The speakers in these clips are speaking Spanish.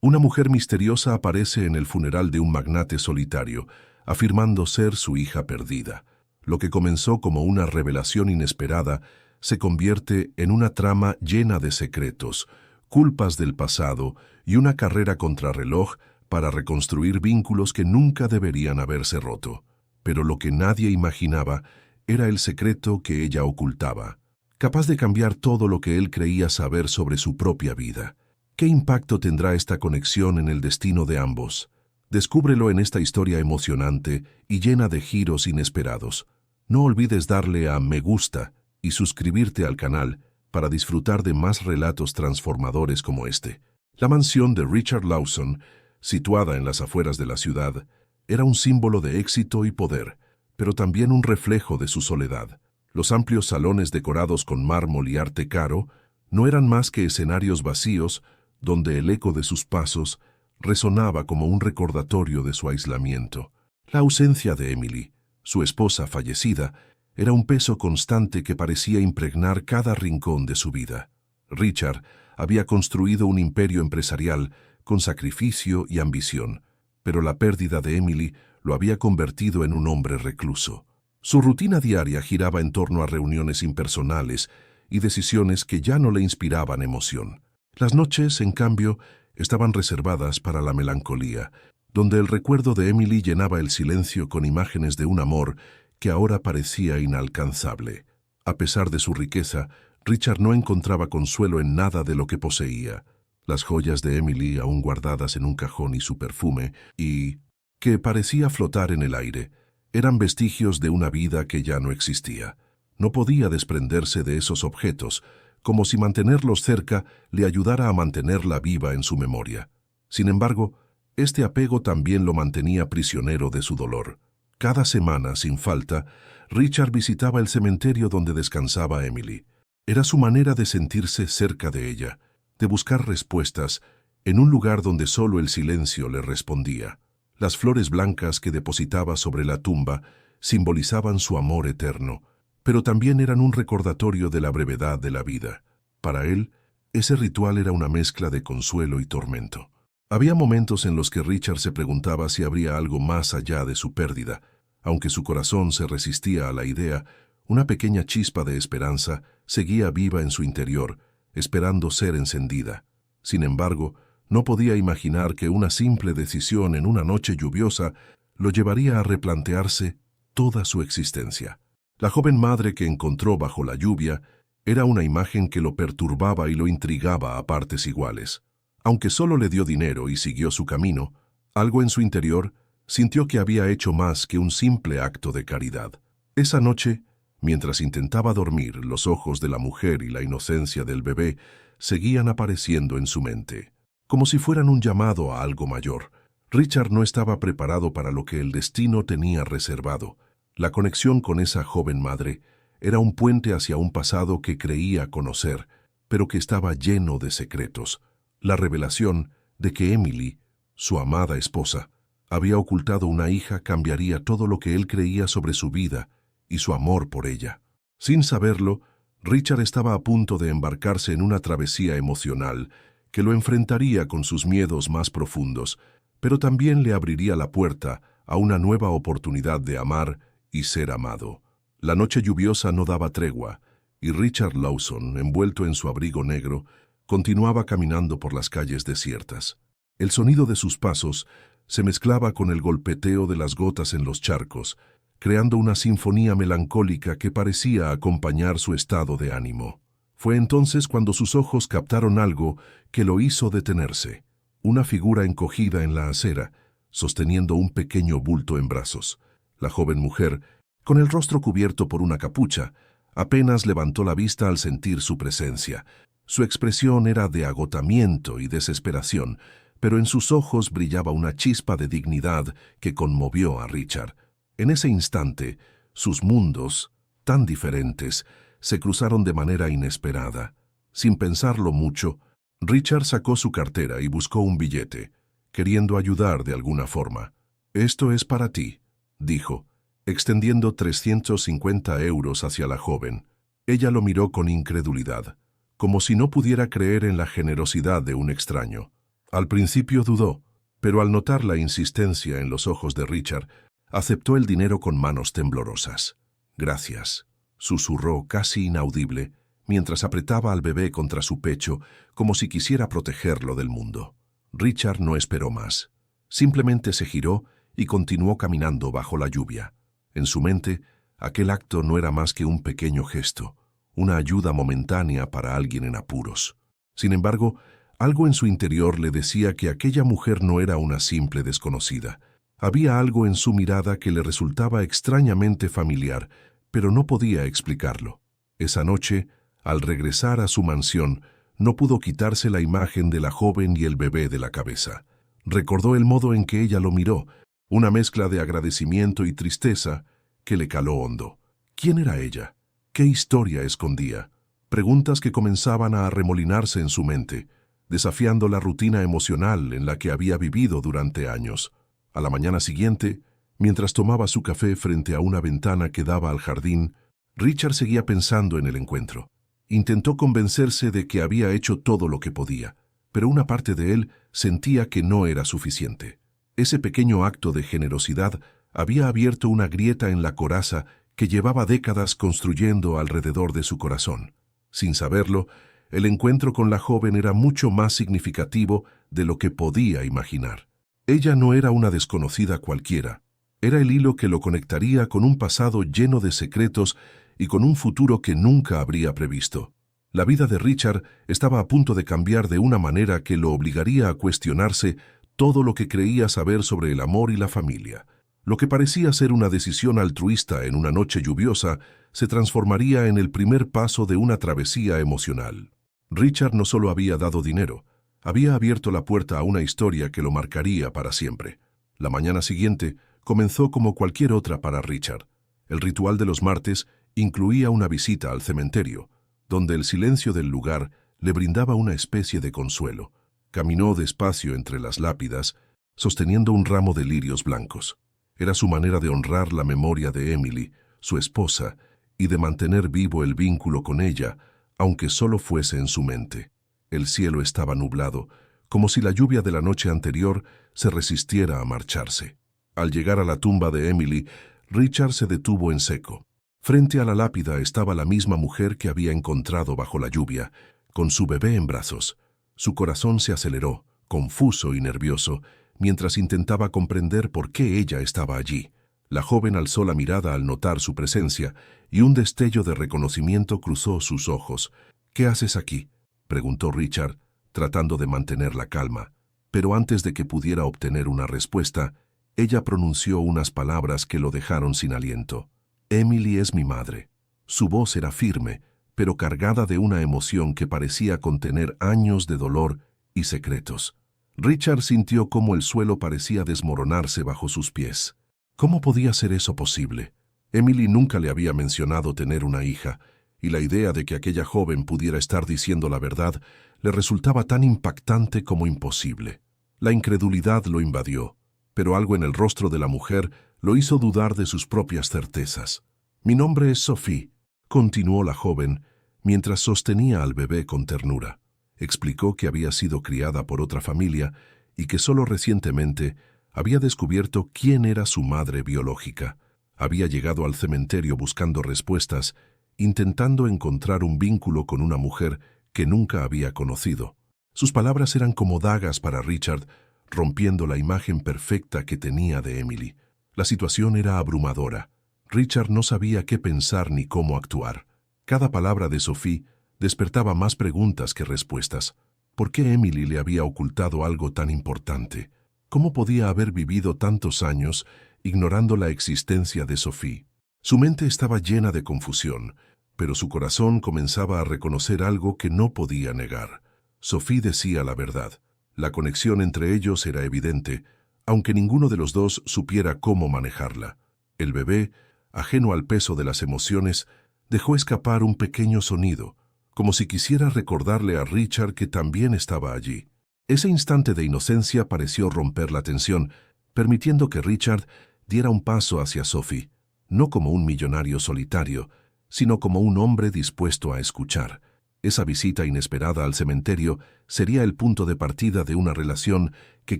Una mujer misteriosa aparece en el funeral de un magnate solitario, afirmando ser su hija perdida. Lo que comenzó como una revelación inesperada se convierte en una trama llena de secretos, culpas del pasado y una carrera contrarreloj para reconstruir vínculos que nunca deberían haberse roto. Pero lo que nadie imaginaba era el secreto que ella ocultaba, capaz de cambiar todo lo que él creía saber sobre su propia vida. ¿Qué impacto tendrá esta conexión en el destino de ambos? Descúbrelo en esta historia emocionante y llena de giros inesperados. No olvides darle a me gusta y suscribirte al canal para disfrutar de más relatos transformadores como este. La mansión de Richard Lawson, situada en las afueras de la ciudad, era un símbolo de éxito y poder, pero también un reflejo de su soledad. Los amplios salones decorados con mármol y arte caro no eran más que escenarios vacíos donde el eco de sus pasos resonaba como un recordatorio de su aislamiento. La ausencia de Emily, su esposa fallecida, era un peso constante que parecía impregnar cada rincón de su vida. Richard había construido un imperio empresarial con sacrificio y ambición, pero la pérdida de Emily lo había convertido en un hombre recluso. Su rutina diaria giraba en torno a reuniones impersonales y decisiones que ya no le inspiraban emoción. Las noches, en cambio, estaban reservadas para la melancolía, donde el recuerdo de Emily llenaba el silencio con imágenes de un amor que ahora parecía inalcanzable. A pesar de su riqueza, Richard no encontraba consuelo en nada de lo que poseía. Las joyas de Emily aún guardadas en un cajón y su perfume, y que parecía flotar en el aire, eran vestigios de una vida que ya no existía. No podía desprenderse de esos objetos, como si mantenerlos cerca le ayudara a mantenerla viva en su memoria. Sin embargo, este apego también lo mantenía prisionero de su dolor. Cada semana, sin falta, Richard visitaba el cementerio donde descansaba Emily. Era su manera de sentirse cerca de ella, de buscar respuestas en un lugar donde solo el silencio le respondía. Las flores blancas que depositaba sobre la tumba simbolizaban su amor eterno, pero también eran un recordatorio de la brevedad de la vida. Para él, ese ritual era una mezcla de consuelo y tormento. Había momentos en los que Richard se preguntaba si habría algo más allá de su pérdida. Aunque su corazón se resistía a la idea, una pequeña chispa de esperanza seguía viva en su interior, esperando ser encendida. Sin embargo, no podía imaginar que una simple decisión en una noche lluviosa lo llevaría a replantearse toda su existencia. La joven madre que encontró bajo la lluvia era una imagen que lo perturbaba y lo intrigaba a partes iguales. Aunque solo le dio dinero y siguió su camino, algo en su interior sintió que había hecho más que un simple acto de caridad. Esa noche, mientras intentaba dormir, los ojos de la mujer y la inocencia del bebé seguían apareciendo en su mente, como si fueran un llamado a algo mayor. Richard no estaba preparado para lo que el destino tenía reservado. La conexión con esa joven madre era un puente hacia un pasado que creía conocer, pero que estaba lleno de secretos. La revelación de que Emily, su amada esposa, había ocultado una hija cambiaría todo lo que él creía sobre su vida y su amor por ella. Sin saberlo, Richard estaba a punto de embarcarse en una travesía emocional que lo enfrentaría con sus miedos más profundos, pero también le abriría la puerta a una nueva oportunidad de amar y ser amado. La noche lluviosa no daba tregua, y Richard Lawson, envuelto en su abrigo negro, continuaba caminando por las calles desiertas. El sonido de sus pasos se mezclaba con el golpeteo de las gotas en los charcos, creando una sinfonía melancólica que parecía acompañar su estado de ánimo. Fue entonces cuando sus ojos captaron algo que lo hizo detenerse. Una figura encogida en la acera, sosteniendo un pequeño bulto en brazos. La joven mujer, con el rostro cubierto por una capucha, apenas levantó la vista al sentir su presencia. Su expresión era de agotamiento y desesperación, pero en sus ojos brillaba una chispa de dignidad que conmovió a Richard. En ese instante, sus mundos, tan diferentes, se cruzaron de manera inesperada. Sin pensarlo mucho, Richard sacó su cartera y buscó un billete, queriendo ayudar de alguna forma. «Esto es para ti», dijo, extendiendo 350 euros hacia la joven. Ella lo miró con incredulidad, como si no pudiera creer en la generosidad de un extraño. Al principio dudó, pero al notar la insistencia en los ojos de Richard, aceptó el dinero con manos temblorosas. «Gracias», susurró casi inaudible, mientras apretaba al bebé contra su pecho como si quisiera protegerlo del mundo. Richard no esperó más. Simplemente se giró y continuó caminando bajo la lluvia. En su mente, aquel acto no era más que un pequeño gesto, una ayuda momentánea para alguien en apuros. Sin embargo, algo en su interior le decía que aquella mujer no era una simple desconocida. Había algo en su mirada que le resultaba extrañamente familiar, pero no podía explicarlo. Esa noche, al regresar a su mansión, no pudo quitarse la imagen de la joven y el bebé de la cabeza. Recordó el modo en que ella lo miró, una mezcla de agradecimiento y tristeza que le caló hondo. ¿Quién era ella? ¿Qué historia escondía? Preguntas que comenzaban a arremolinarse en su mente, desafiando la rutina emocional en la que había vivido durante años. A la mañana siguiente, mientras tomaba su café frente a una ventana que daba al jardín, Richard seguía pensando en el encuentro. Intentó convencerse de que había hecho todo lo que podía, pero una parte de él sentía que no era suficiente. Ese pequeño acto de generosidad había abierto una grieta en la coraza que llevaba décadas construyendo alrededor de su corazón. Sin saberlo, el encuentro con la joven era mucho más significativo de lo que podía imaginar. Ella no era una desconocida cualquiera. Era el hilo que lo conectaría con un pasado lleno de secretos y con un futuro que nunca habría previsto. La vida de Richard estaba a punto de cambiar de una manera que lo obligaría a cuestionarse todo lo que creía saber sobre el amor y la familia. Lo que parecía ser una decisión altruista en una noche lluviosa se transformaría en el primer paso de una travesía emocional. Richard no solo había dado dinero, había abierto la puerta a una historia que lo marcaría para siempre. La mañana siguiente comenzó como cualquier otra para Richard. El ritual de los martes incluía una visita al cementerio, donde el silencio del lugar le brindaba una especie de consuelo. Caminó despacio entre las lápidas, sosteniendo un ramo de lirios blancos. Era su manera de honrar la memoria de Emily, su esposa, y de mantener vivo el vínculo con ella, aunque solo fuese en su mente. El cielo estaba nublado, como si la lluvia de la noche anterior se resistiera a marcharse. Al llegar a la tumba de Emily, Richard se detuvo en seco. Frente a la lápida estaba la misma mujer que había encontrado bajo la lluvia, con su bebé en brazos. Su corazón se aceleró, confuso y nervioso, mientras intentaba comprender por qué ella estaba allí. La joven alzó la mirada al notar su presencia, y un destello de reconocimiento cruzó sus ojos. «¿Qué haces aquí?», preguntó Richard, tratando de mantener la calma. Pero antes de que pudiera obtener una respuesta, ella pronunció unas palabras que lo dejaron sin aliento. «Emily es mi madre». Su voz era firme, pero cargada de una emoción que parecía contener años de dolor y secretos. Richard sintió cómo el suelo parecía desmoronarse bajo sus pies. ¿Cómo podía ser eso posible? Emily nunca le había mencionado tener una hija, y la idea de que aquella joven pudiera estar diciendo la verdad le resultaba tan impactante como imposible. La incredulidad lo invadió, pero algo en el rostro de la mujer lo hizo dudar de sus propias certezas. «Mi nombre es Sophie», continuó la joven, mientras sostenía al bebé con ternura. Explicó que había sido criada por otra familia y que solo recientemente había descubierto quién era su madre biológica. Había llegado al cementerio buscando respuestas, intentando encontrar un vínculo con una mujer que nunca había conocido. Sus palabras eran como dagas para Richard, rompiendo la imagen perfecta que tenía de Emily. La situación era abrumadora. Richard no sabía qué pensar ni cómo actuar. Cada palabra de Sophie despertaba más preguntas que respuestas. ¿Por qué Emily le había ocultado algo tan importante? ¿Cómo podía haber vivido tantos años ignorando la existencia de Sophie? Su mente estaba llena de confusión, pero su corazón comenzaba a reconocer algo que no podía negar. Sophie decía la verdad. La conexión entre ellos era evidente, aunque ninguno de los dos supiera cómo manejarla. El bebé, ajeno al peso de las emociones, dejó escapar un pequeño sonido, como si quisiera recordarle a Richard que también estaba allí. Ese instante de inocencia pareció romper la tensión, permitiendo que Richard diera un paso hacia Sophie, no como un millonario solitario, sino como un hombre dispuesto a escuchar. Esa visita inesperada al cementerio sería el punto de partida de una relación que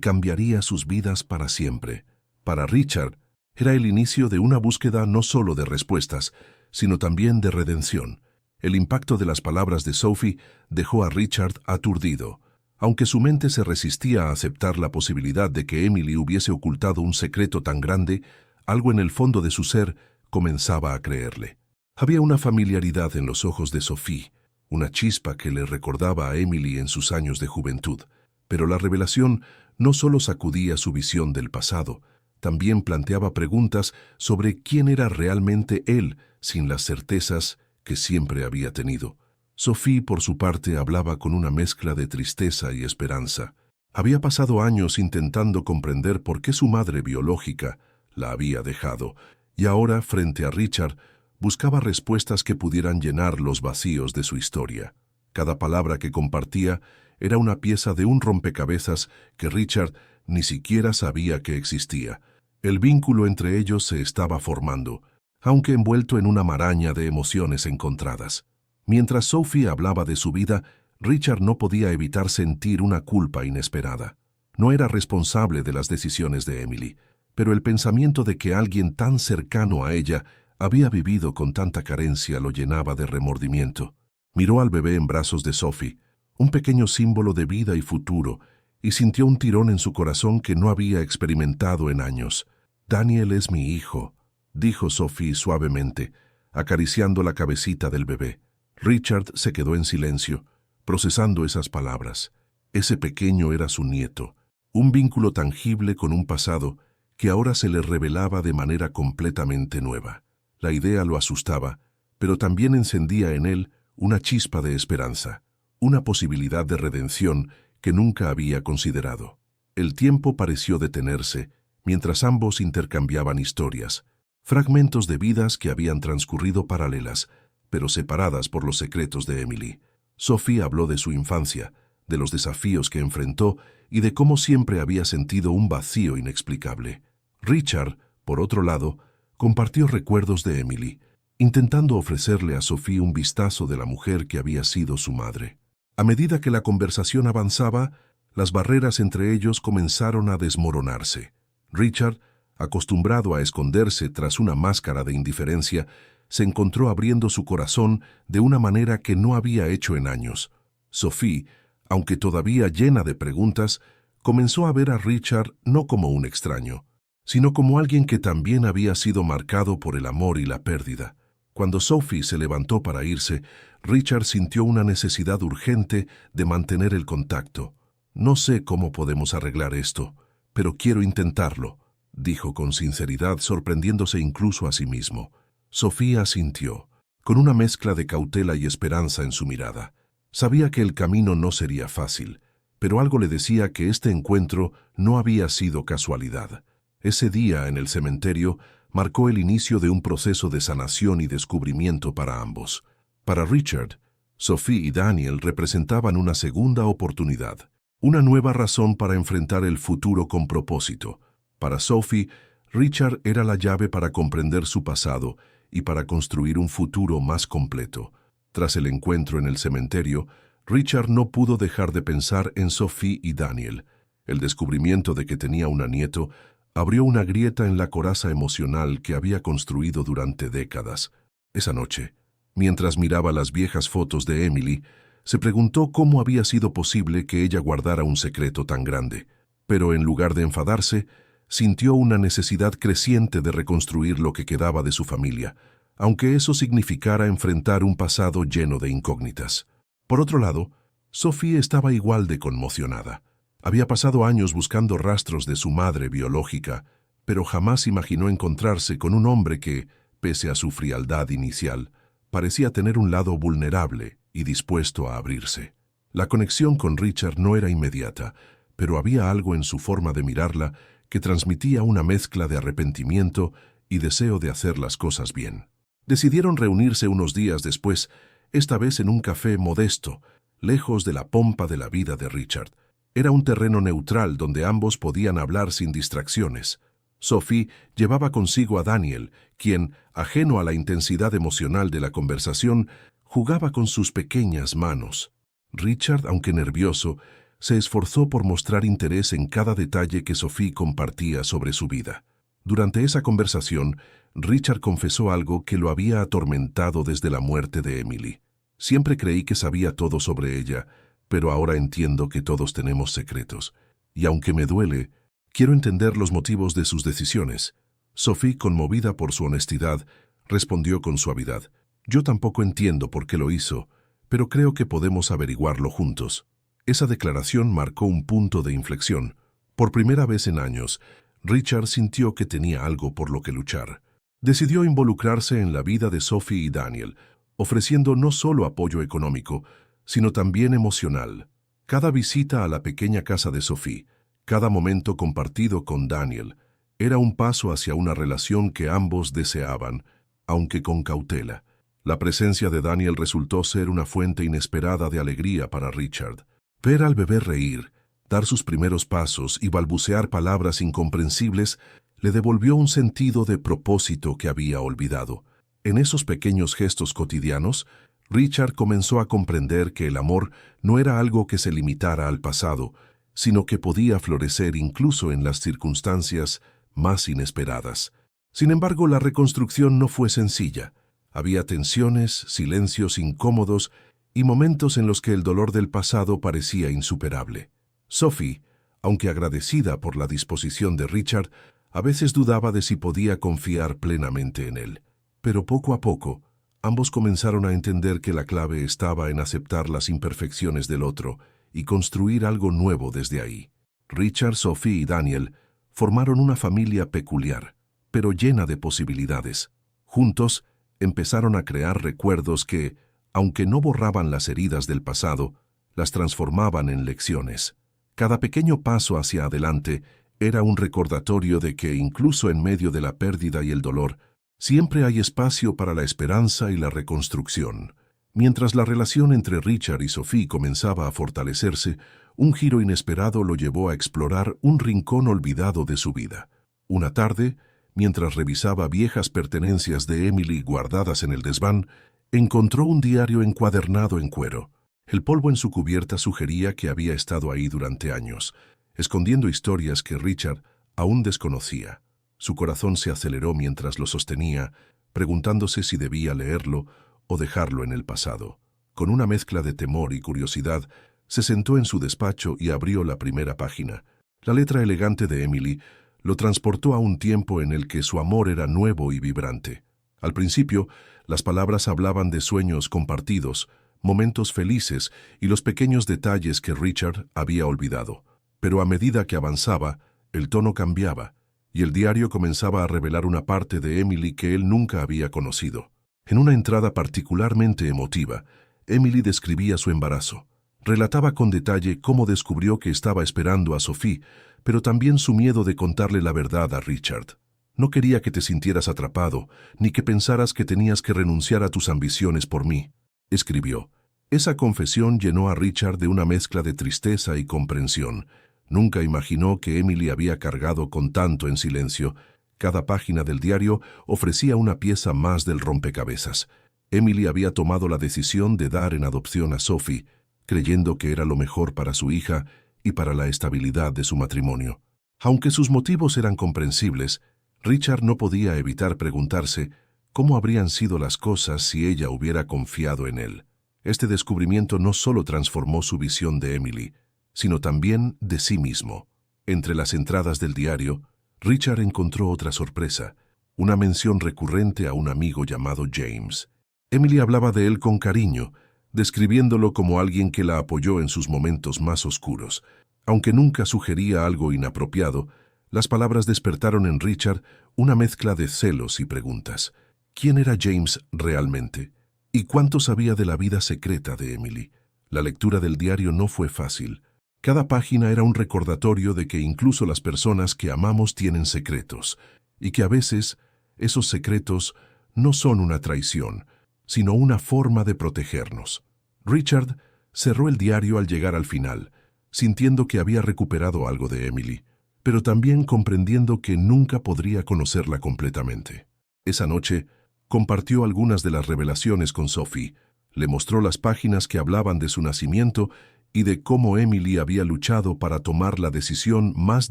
cambiaría sus vidas para siempre. Para Richard, era el inicio de una búsqueda no solo de respuestas, sino también de redención. El impacto de las palabras de Sophie dejó a Richard aturdido. Aunque su mente se resistía a aceptar la posibilidad de que Emily hubiese ocultado un secreto tan grande, algo en el fondo de su ser comenzaba a creerle. Había una familiaridad en los ojos de Sophie, una chispa que le recordaba a Emily en sus años de juventud. Pero la revelación no solo sacudía su visión del pasado, también planteaba preguntas sobre quién era realmente él, sin las certezas que siempre había tenido. Sophie, por su parte, hablaba con una mezcla de tristeza y esperanza. Había pasado años intentando comprender por qué su madre biológica la había dejado, y ahora, frente a Richard, buscaba respuestas que pudieran llenar los vacíos de su historia. Cada palabra que compartía era una pieza de un rompecabezas que Richard ni siquiera sabía que existía. El vínculo entre ellos se estaba formando, aunque envuelto en una maraña de emociones encontradas. Mientras Sophie hablaba de su vida, Richard no podía evitar sentir una culpa inesperada. No era responsable de las decisiones de Emily, pero el pensamiento de que alguien tan cercano a ella había vivido con tanta carencia lo llenaba de remordimiento. Miró al bebé en brazos de Sophie, un pequeño símbolo de vida y futuro, y sintió un tirón en su corazón que no había experimentado en años. «Daniel es mi hijo», dijo Sophie suavemente, acariciando la cabecita del bebé. Richard se quedó en silencio, procesando esas palabras. Ese pequeño era su nieto, un vínculo tangible con un pasado que ahora se le revelaba de manera completamente nueva. La idea lo asustaba, pero también encendía en él una chispa de esperanza, una posibilidad de redención que nunca había considerado. El tiempo pareció detenerse mientras ambos intercambiaban historias, fragmentos de vidas que habían transcurrido paralelas, pero separadas por los secretos de Emily. Sophie habló de su infancia, de los desafíos que enfrentó y de cómo siempre había sentido un vacío inexplicable. Richard, por otro lado, compartió recuerdos de Emily, intentando ofrecerle a Sophie un vistazo de la mujer que había sido su madre. A medida que la conversación avanzaba, las barreras entre ellos comenzaron a desmoronarse. Richard, acostumbrado a esconderse tras una máscara de indiferencia, se encontró abriendo su corazón de una manera que no había hecho en años. Sophie, aunque todavía llena de preguntas, comenzó a ver a Richard no como un extraño, sino como alguien que también había sido marcado por el amor y la pérdida. Cuando Sophie se levantó para irse, Richard sintió una necesidad urgente de mantener el contacto. «No sé cómo podemos arreglar esto, pero quiero intentarlo», dijo con sinceridad, sorprendiéndose incluso a sí mismo. Sophie asintió, con una mezcla de cautela y esperanza en su mirada. Sabía que el camino no sería fácil, pero algo le decía que este encuentro no había sido casualidad. Ese día en el cementerio marcó el inicio de un proceso de sanación y descubrimiento para ambos. Para Richard, Sophie y Daniel representaban una segunda oportunidad, una nueva razón para enfrentar el futuro con propósito. Para Sophie, Richard era la llave para comprender su pasado y para construir un futuro más completo. Tras el encuentro en el cementerio, Richard no pudo dejar de pensar en Sophie y Daniel. El descubrimiento de que tenía un nieto abrió una grieta en la coraza emocional que había construido durante décadas. Esa noche, mientras miraba las viejas fotos de Emily, se preguntó cómo había sido posible que ella guardara un secreto tan grande. Pero en lugar de enfadarse, sintió una necesidad creciente de reconstruir lo que quedaba de su familia, aunque eso significara enfrentar un pasado lleno de incógnitas. Por otro lado, Sophie estaba igual de conmocionada. Había pasado años buscando rastros de su madre biológica, pero jamás imaginó encontrarse con un hombre que, pese a su frialdad inicial, parecía tener un lado vulnerable y dispuesto a abrirse. La conexión con Richard no era inmediata, pero había algo en su forma de mirarla que transmitía una mezcla de arrepentimiento y deseo de hacer las cosas bien. Decidieron reunirse unos días después, esta vez en un café modesto, lejos de la pompa de la vida de Richard. Era un terreno neutral donde ambos podían hablar sin distracciones. Sophie llevaba consigo a Daniel, quien, ajeno a la intensidad emocional de la conversación, Jugaba con sus pequeñas manos. Richard, aunque nervioso, se esforzó por mostrar interés en cada detalle que Sophie compartía sobre su vida. Durante esa conversación, Richard confesó algo que lo había atormentado desde la muerte de Emily. Siempre creí que sabía todo sobre ella, pero ahora entiendo que todos tenemos secretos. Y aunque me duele, quiero entender los motivos de sus decisiones. Sophie, conmovida por su honestidad, respondió con suavidad. Yo tampoco entiendo por qué lo hizo, pero creo que podemos averiguarlo juntos. Esa declaración marcó un punto de inflexión. Por primera vez en años, Richard sintió que tenía algo por lo que luchar. Decidió involucrarse en la vida de Sophie y Daniel, ofreciendo no solo apoyo económico, sino también emocional. Cada visita a la pequeña casa de Sophie, cada momento compartido con Daniel, era un paso hacia una relación que ambos deseaban, aunque con cautela. La presencia de Daniel resultó ser una fuente inesperada de alegría para Richard. Ver al bebé reír, dar sus primeros pasos y balbucear palabras incomprensibles le devolvió un sentido de propósito que había olvidado. En esos pequeños gestos cotidianos, Richard comenzó a comprender que el amor no era algo que se limitara al pasado, sino que podía florecer incluso en las circunstancias más inesperadas. Sin embargo, la reconstrucción no fue sencilla. Había tensiones, silencios incómodos y momentos en los que el dolor del pasado parecía insuperable. Sophie, aunque agradecida por la disposición de Richard, a veces dudaba de si podía confiar plenamente en él. Pero poco a poco, ambos comenzaron a entender que la clave estaba en aceptar las imperfecciones del otro y construir algo nuevo desde ahí. Richard, Sophie y Daniel formaron una familia peculiar, pero llena de posibilidades. Juntos, empezaron a crear recuerdos que, aunque no borraban las heridas del pasado, las transformaban en lecciones. Cada pequeño paso hacia adelante era un recordatorio de que, incluso en medio de la pérdida y el dolor, siempre hay espacio para la esperanza y la reconstrucción. Mientras la relación entre Richard y Sophie comenzaba a fortalecerse, un giro inesperado lo llevó a explorar un rincón olvidado de su vida. Una tarde, mientras revisaba viejas pertenencias de Emily guardadas en el desván, encontró un diario encuadernado en cuero. El polvo en su cubierta sugería que había estado ahí durante años, escondiendo historias que Richard aún desconocía. Su corazón se aceleró mientras lo sostenía, preguntándose si debía leerlo o dejarlo en el pasado. Con una mezcla de temor y curiosidad, se sentó en su despacho y abrió la primera página. La letra elegante de Emily lo transportó a un tiempo en el que su amor era nuevo y vibrante. Al principio, las palabras hablaban de sueños compartidos, momentos felices y los pequeños detalles que Richard había olvidado. Pero a medida que avanzaba, el tono cambiaba, y el diario comenzaba a revelar una parte de Emily que él nunca había conocido. En una entrada particularmente emotiva, Emily describía su embarazo. Relataba con detalle cómo descubrió que estaba esperando a Sophie, pero también su miedo de contarle la verdad a Richard. No quería que te sintieras atrapado, ni que pensaras que tenías que renunciar a tus ambiciones por mí, escribió. Esa confesión llenó a Richard de una mezcla de tristeza y comprensión. Nunca imaginó que Emily había cargado con tanto en silencio. Cada página del diario ofrecía una pieza más del rompecabezas. Emily había tomado la decisión de dar en adopción a Sophie, creyendo que era lo mejor para su hija y para la estabilidad de su matrimonio. Aunque sus motivos eran comprensibles, Richard no podía evitar preguntarse cómo habrían sido las cosas si ella hubiera confiado en él. Este descubrimiento no solo transformó su visión de Emily, sino también de sí mismo. Entre las entradas del diario, Richard encontró otra sorpresa, una mención recurrente a un amigo llamado James. Emily hablaba de él con cariño, describiéndolo como alguien que la apoyó en sus momentos más oscuros. Aunque nunca sugería algo inapropiado, las palabras despertaron en Richard una mezcla de celos y preguntas. ¿Quién era James realmente? ¿Y cuánto sabía de la vida secreta de Emily? La lectura del diario no fue fácil. Cada página era un recordatorio de que incluso las personas que amamos tienen secretos, y que a veces esos secretos no son una traición, sino una forma de protegernos. Richard cerró el diario al llegar al final, sintiendo que había recuperado algo de Emily, pero también comprendiendo que nunca podría conocerla completamente. Esa noche, compartió algunas de las revelaciones con Sophie, Le mostró las páginas que hablaban de su nacimiento y de cómo Emily había luchado para tomar la decisión más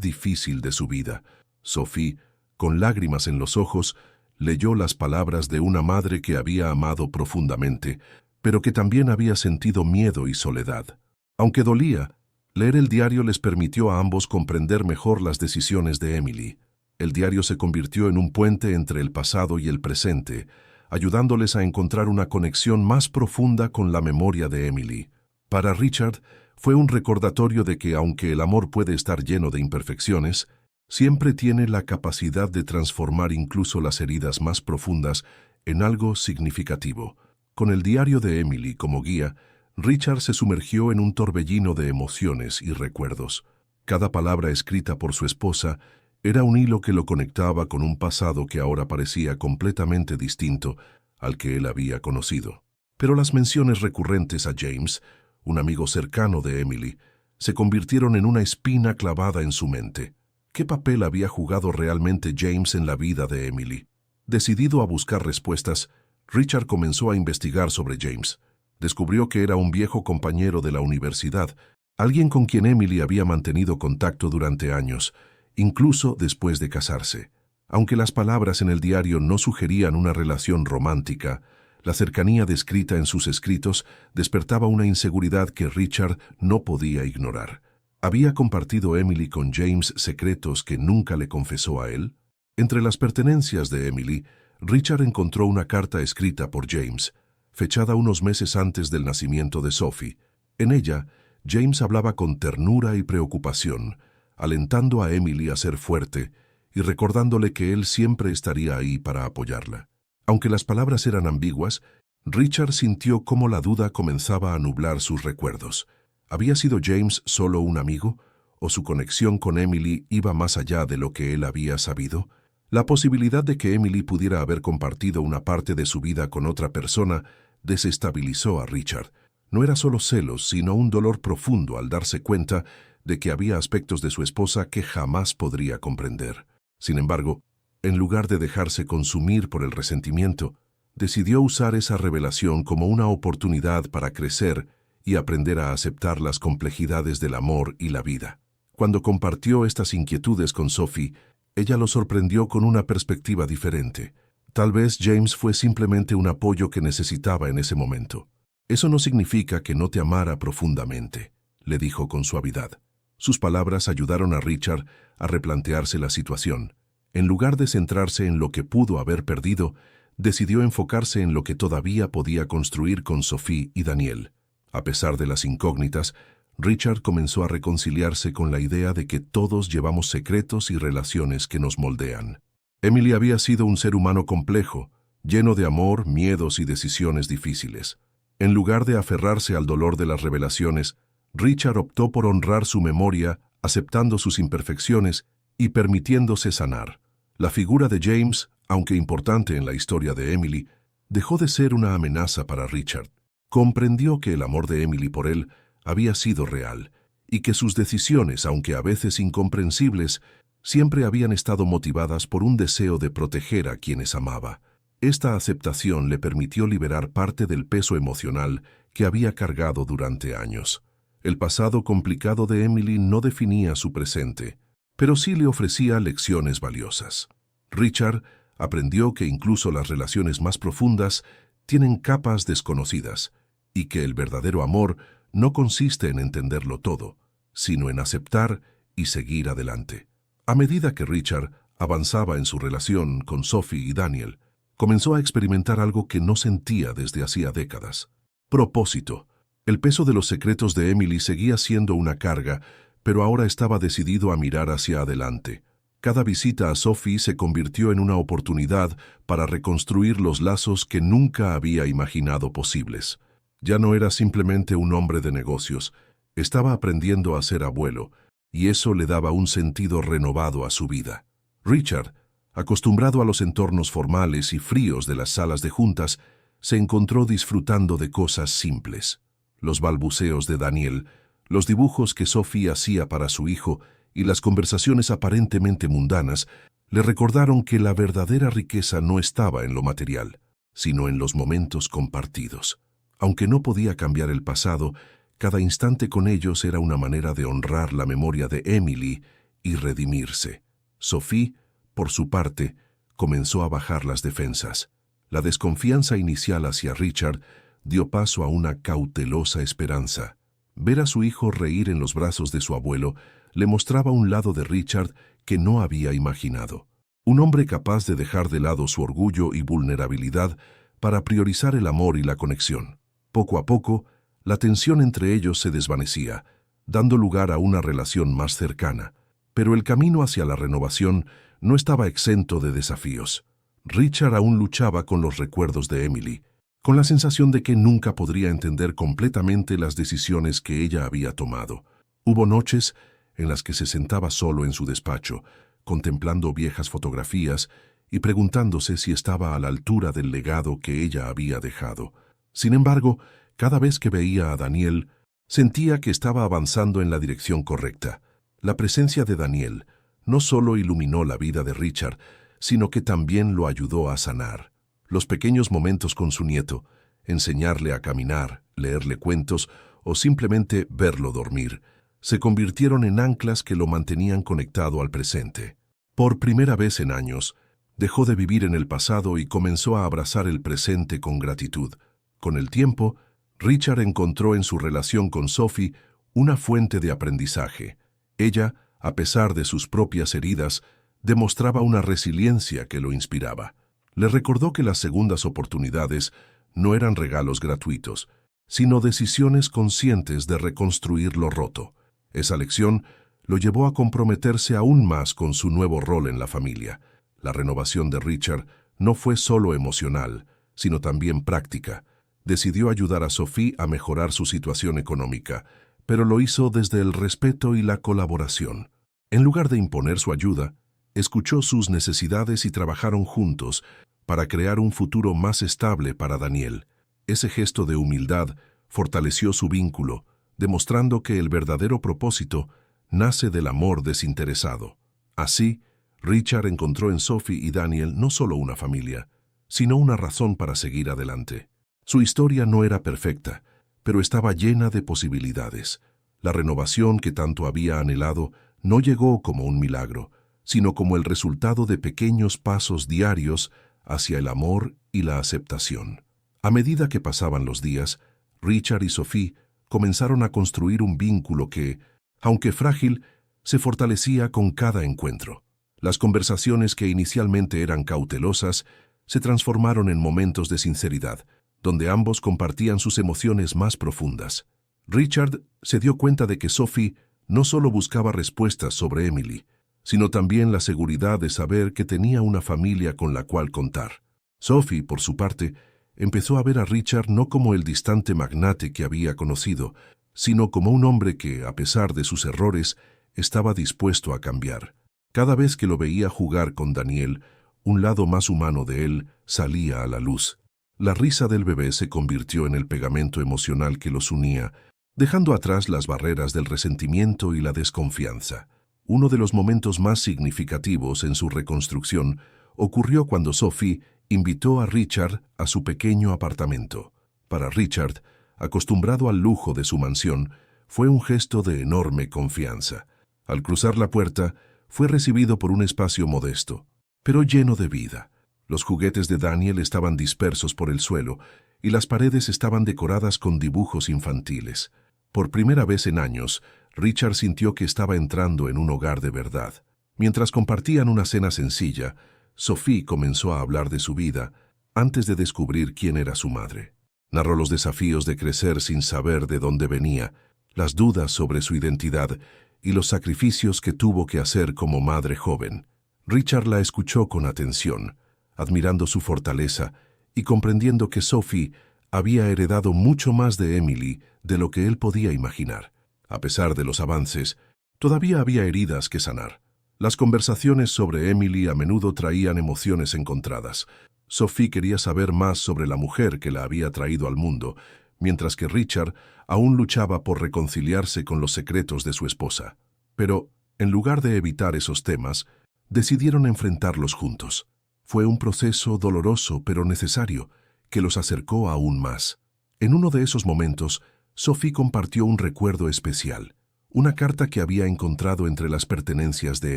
difícil de su vida. Sophie, con lágrimas en los ojos, leyó las palabras de una madre que había amado profundamente, pero que también había sentido miedo y soledad. Aunque dolía, leer el diario les permitió a ambos comprender mejor las decisiones de Emily. El diario se convirtió en un puente entre el pasado y el presente, ayudándoles a encontrar una conexión más profunda con la memoria de Emily. Para Richard, fue un recordatorio de que aunque el amor puede estar lleno de imperfecciones, siempre tiene la capacidad de transformar incluso las heridas más profundas en algo significativo. Con el diario de Emily como guía, Richard se sumergió en un torbellino de emociones y recuerdos. Cada palabra escrita por su esposa era un hilo que lo conectaba con un pasado que ahora parecía completamente distinto al que él había conocido. Pero las menciones recurrentes a James, un amigo cercano de Emily, se convirtieron en una espina clavada en su mente. ¿Qué papel había jugado realmente James en la vida de Emily? Decidido a buscar respuestas, Richard comenzó a investigar sobre James. Descubrió que era un viejo compañero de la universidad, alguien con quien Emily había mantenido contacto durante años, incluso después de casarse. Aunque las palabras en el diario no sugerían una relación romántica, la cercanía descrita en sus escritos despertaba una inseguridad que Richard no podía ignorar. ¿Había compartido Emily con James secretos que nunca le confesó a él? Entre las pertenencias de Emily, Richard encontró una carta escrita por James, fechada unos meses antes del nacimiento de Sophie. En ella, James hablaba con ternura y preocupación, alentando a Emily a ser fuerte y recordándole que él siempre estaría ahí para apoyarla. Aunque las palabras eran ambiguas, Richard sintió cómo la duda comenzaba a nublar sus recuerdos. ¿Había sido James solo un amigo? ¿O su conexión con Emily iba más allá de lo que él había sabido? La posibilidad de que Emily pudiera haber compartido una parte de su vida con otra persona desestabilizó a Richard. No era solo celos, sino un dolor profundo al darse cuenta de que había aspectos de su esposa que jamás podría comprender. Sin embargo, en lugar de dejarse consumir por el resentimiento, decidió usar esa revelación como una oportunidad para crecer y aprender a aceptar las complejidades del amor y la vida. Cuando compartió estas inquietudes con Sophie, ella lo sorprendió con una perspectiva diferente. Tal vez James fue simplemente un apoyo que necesitaba en ese momento. Eso no significa que no te amara profundamente, le dijo con suavidad. Sus palabras ayudaron a Richard a replantearse la situación. En lugar de centrarse en lo que pudo haber perdido, decidió enfocarse en lo que todavía podía construir con Sophie y Daniel. A pesar de las incógnitas, Richard comenzó a reconciliarse con la idea de que todos llevamos secretos y relaciones que nos moldean. Emily había sido un ser humano complejo, lleno de amor, miedos y decisiones difíciles. En lugar de aferrarse al dolor de las revelaciones, Richard optó por honrar su memoria, aceptando sus imperfecciones y permitiéndose sanar. La figura de James, aunque importante en la historia de Emily, dejó de ser una amenaza para Richard. Comprendió que el amor de Emily por él había sido real y que sus decisiones, aunque a veces incomprensibles, siempre habían estado motivadas por un deseo de proteger a quienes amaba. Esta aceptación le permitió liberar parte del peso emocional que había cargado durante años. El pasado complicado de Emily no definía su presente, pero sí le ofrecía lecciones valiosas. Richard aprendió que incluso las relaciones más profundas tienen capas desconocidas y que el verdadero amor no consiste en entenderlo todo, sino en aceptar y seguir adelante. A medida que Richard avanzaba en su relación con Sophie y Daniel, comenzó a experimentar algo que no sentía desde hacía décadas. Propósito. El peso de los secretos de Emily seguía siendo una carga, pero ahora estaba decidido a mirar hacia adelante. Cada visita a Sophie se convirtió en una oportunidad para reconstruir los lazos que nunca había imaginado posibles. Ya no era simplemente un hombre de negocios, estaba aprendiendo a ser abuelo, y eso le daba un sentido renovado a su vida. Richard, acostumbrado a los entornos formales y fríos de las salas de juntas, se encontró disfrutando de cosas simples. Los balbuceos de Daniel, los dibujos que Sophie hacía para su hijo y las conversaciones aparentemente mundanas le recordaron que la verdadera riqueza no estaba en lo material, sino en los momentos compartidos. Aunque no podía cambiar el pasado, cada instante con ellos era una manera de honrar la memoria de Emily y redimirse. Sophie, por su parte, comenzó a bajar las defensas. La desconfianza inicial hacia Richard dio paso a una cautelosa esperanza. Ver a su hijo reír en los brazos de su abuelo le mostraba un lado de Richard que no había imaginado. Un hombre capaz de dejar de lado su orgullo y vulnerabilidad para priorizar el amor y la conexión. Poco a poco, la tensión entre ellos se desvanecía, dando lugar a una relación más cercana. Pero el camino hacia la renovación no estaba exento de desafíos. Richard aún luchaba con los recuerdos de Emily, con la sensación de que nunca podría entender completamente las decisiones que ella había tomado. Hubo noches en las que se sentaba solo en su despacho, contemplando viejas fotografías y preguntándose si estaba a la altura del legado que ella había dejado. Sin embargo, cada vez que veía a Daniel, sentía que estaba avanzando en la dirección correcta. La presencia de Daniel no solo iluminó la vida de Richard, sino que también lo ayudó a sanar. Los pequeños momentos con su nieto, enseñarle a caminar, leerle cuentos o simplemente verlo dormir, se convirtieron en anclas que lo mantenían conectado al presente. Por primera vez en años, dejó de vivir en el pasado y comenzó a abrazar el presente con gratitud. Con el tiempo, Richard encontró en su relación con Sophie una fuente de aprendizaje. Ella, a pesar de sus propias heridas, demostraba una resiliencia que lo inspiraba. Le recordó que las segundas oportunidades no eran regalos gratuitos, sino decisiones conscientes de reconstruir lo roto. Esa lección lo llevó a comprometerse aún más con su nuevo rol en la familia. La renovación de Richard no fue solo emocional, sino también práctica. Decidió ayudar a Sophie a mejorar su situación económica, pero lo hizo desde el respeto y la colaboración. En lugar de imponer su ayuda, escuchó sus necesidades y trabajaron juntos para crear un futuro más estable para Daniel. Ese gesto de humildad fortaleció su vínculo, demostrando que el verdadero propósito nace del amor desinteresado. Así, Richard encontró en Sophie y Daniel no solo una familia, sino una razón para seguir adelante. Su historia no era perfecta, pero estaba llena de posibilidades. La renovación que tanto había anhelado no llegó como un milagro, sino como el resultado de pequeños pasos diarios hacia el amor y la aceptación. A medida que pasaban los días, Richard y Sophie comenzaron a construir un vínculo que, aunque frágil, se fortalecía con cada encuentro. Las conversaciones que inicialmente eran cautelosas se transformaron en momentos de sinceridad, donde ambos compartían sus emociones más profundas. Richard se dio cuenta de que Sophie no solo buscaba respuestas sobre Emily, sino también la seguridad de saber que tenía una familia con la cual contar. Sophie, por su parte, empezó a ver a Richard no como el distante magnate que había conocido, sino como un hombre que, a pesar de sus errores, estaba dispuesto a cambiar. Cada vez que lo veía jugar con Daniel, un lado más humano de él salía a la luz. La risa del bebé se convirtió en el pegamento emocional que los unía, dejando atrás las barreras del resentimiento y la desconfianza. Uno de los momentos más significativos en su reconstrucción ocurrió cuando Sophie invitó a Richard a su pequeño apartamento. Para Richard, acostumbrado al lujo de su mansión, fue un gesto de enorme confianza. Al cruzar la puerta, fue recibido por un espacio modesto, pero lleno de vida. Los juguetes de Daniel estaban dispersos por el suelo y las paredes estaban decoradas con dibujos infantiles. Por primera vez en años, Richard sintió que estaba entrando en un hogar de verdad. Mientras compartían una cena sencilla, Sophie comenzó a hablar de su vida antes de descubrir quién era su madre. Narró los desafíos de crecer sin saber de dónde venía, las dudas sobre su identidad y los sacrificios que tuvo que hacer como madre joven. Richard la escuchó con atención, admirando su fortaleza y comprendiendo que Sophie había heredado mucho más de Emily de lo que él podía imaginar. A pesar de los avances, todavía había heridas que sanar. Las conversaciones sobre Emily a menudo traían emociones encontradas. Sophie quería saber más sobre la mujer que la había traído al mundo, mientras que Richard aún luchaba por reconciliarse con los secretos de su esposa. Pero, en lugar de evitar esos temas, decidieron enfrentarlos juntos. Fue un proceso doloroso pero necesario, que los acercó aún más. En uno de esos momentos, Sophie compartió un recuerdo especial, una carta que había encontrado entre las pertenencias de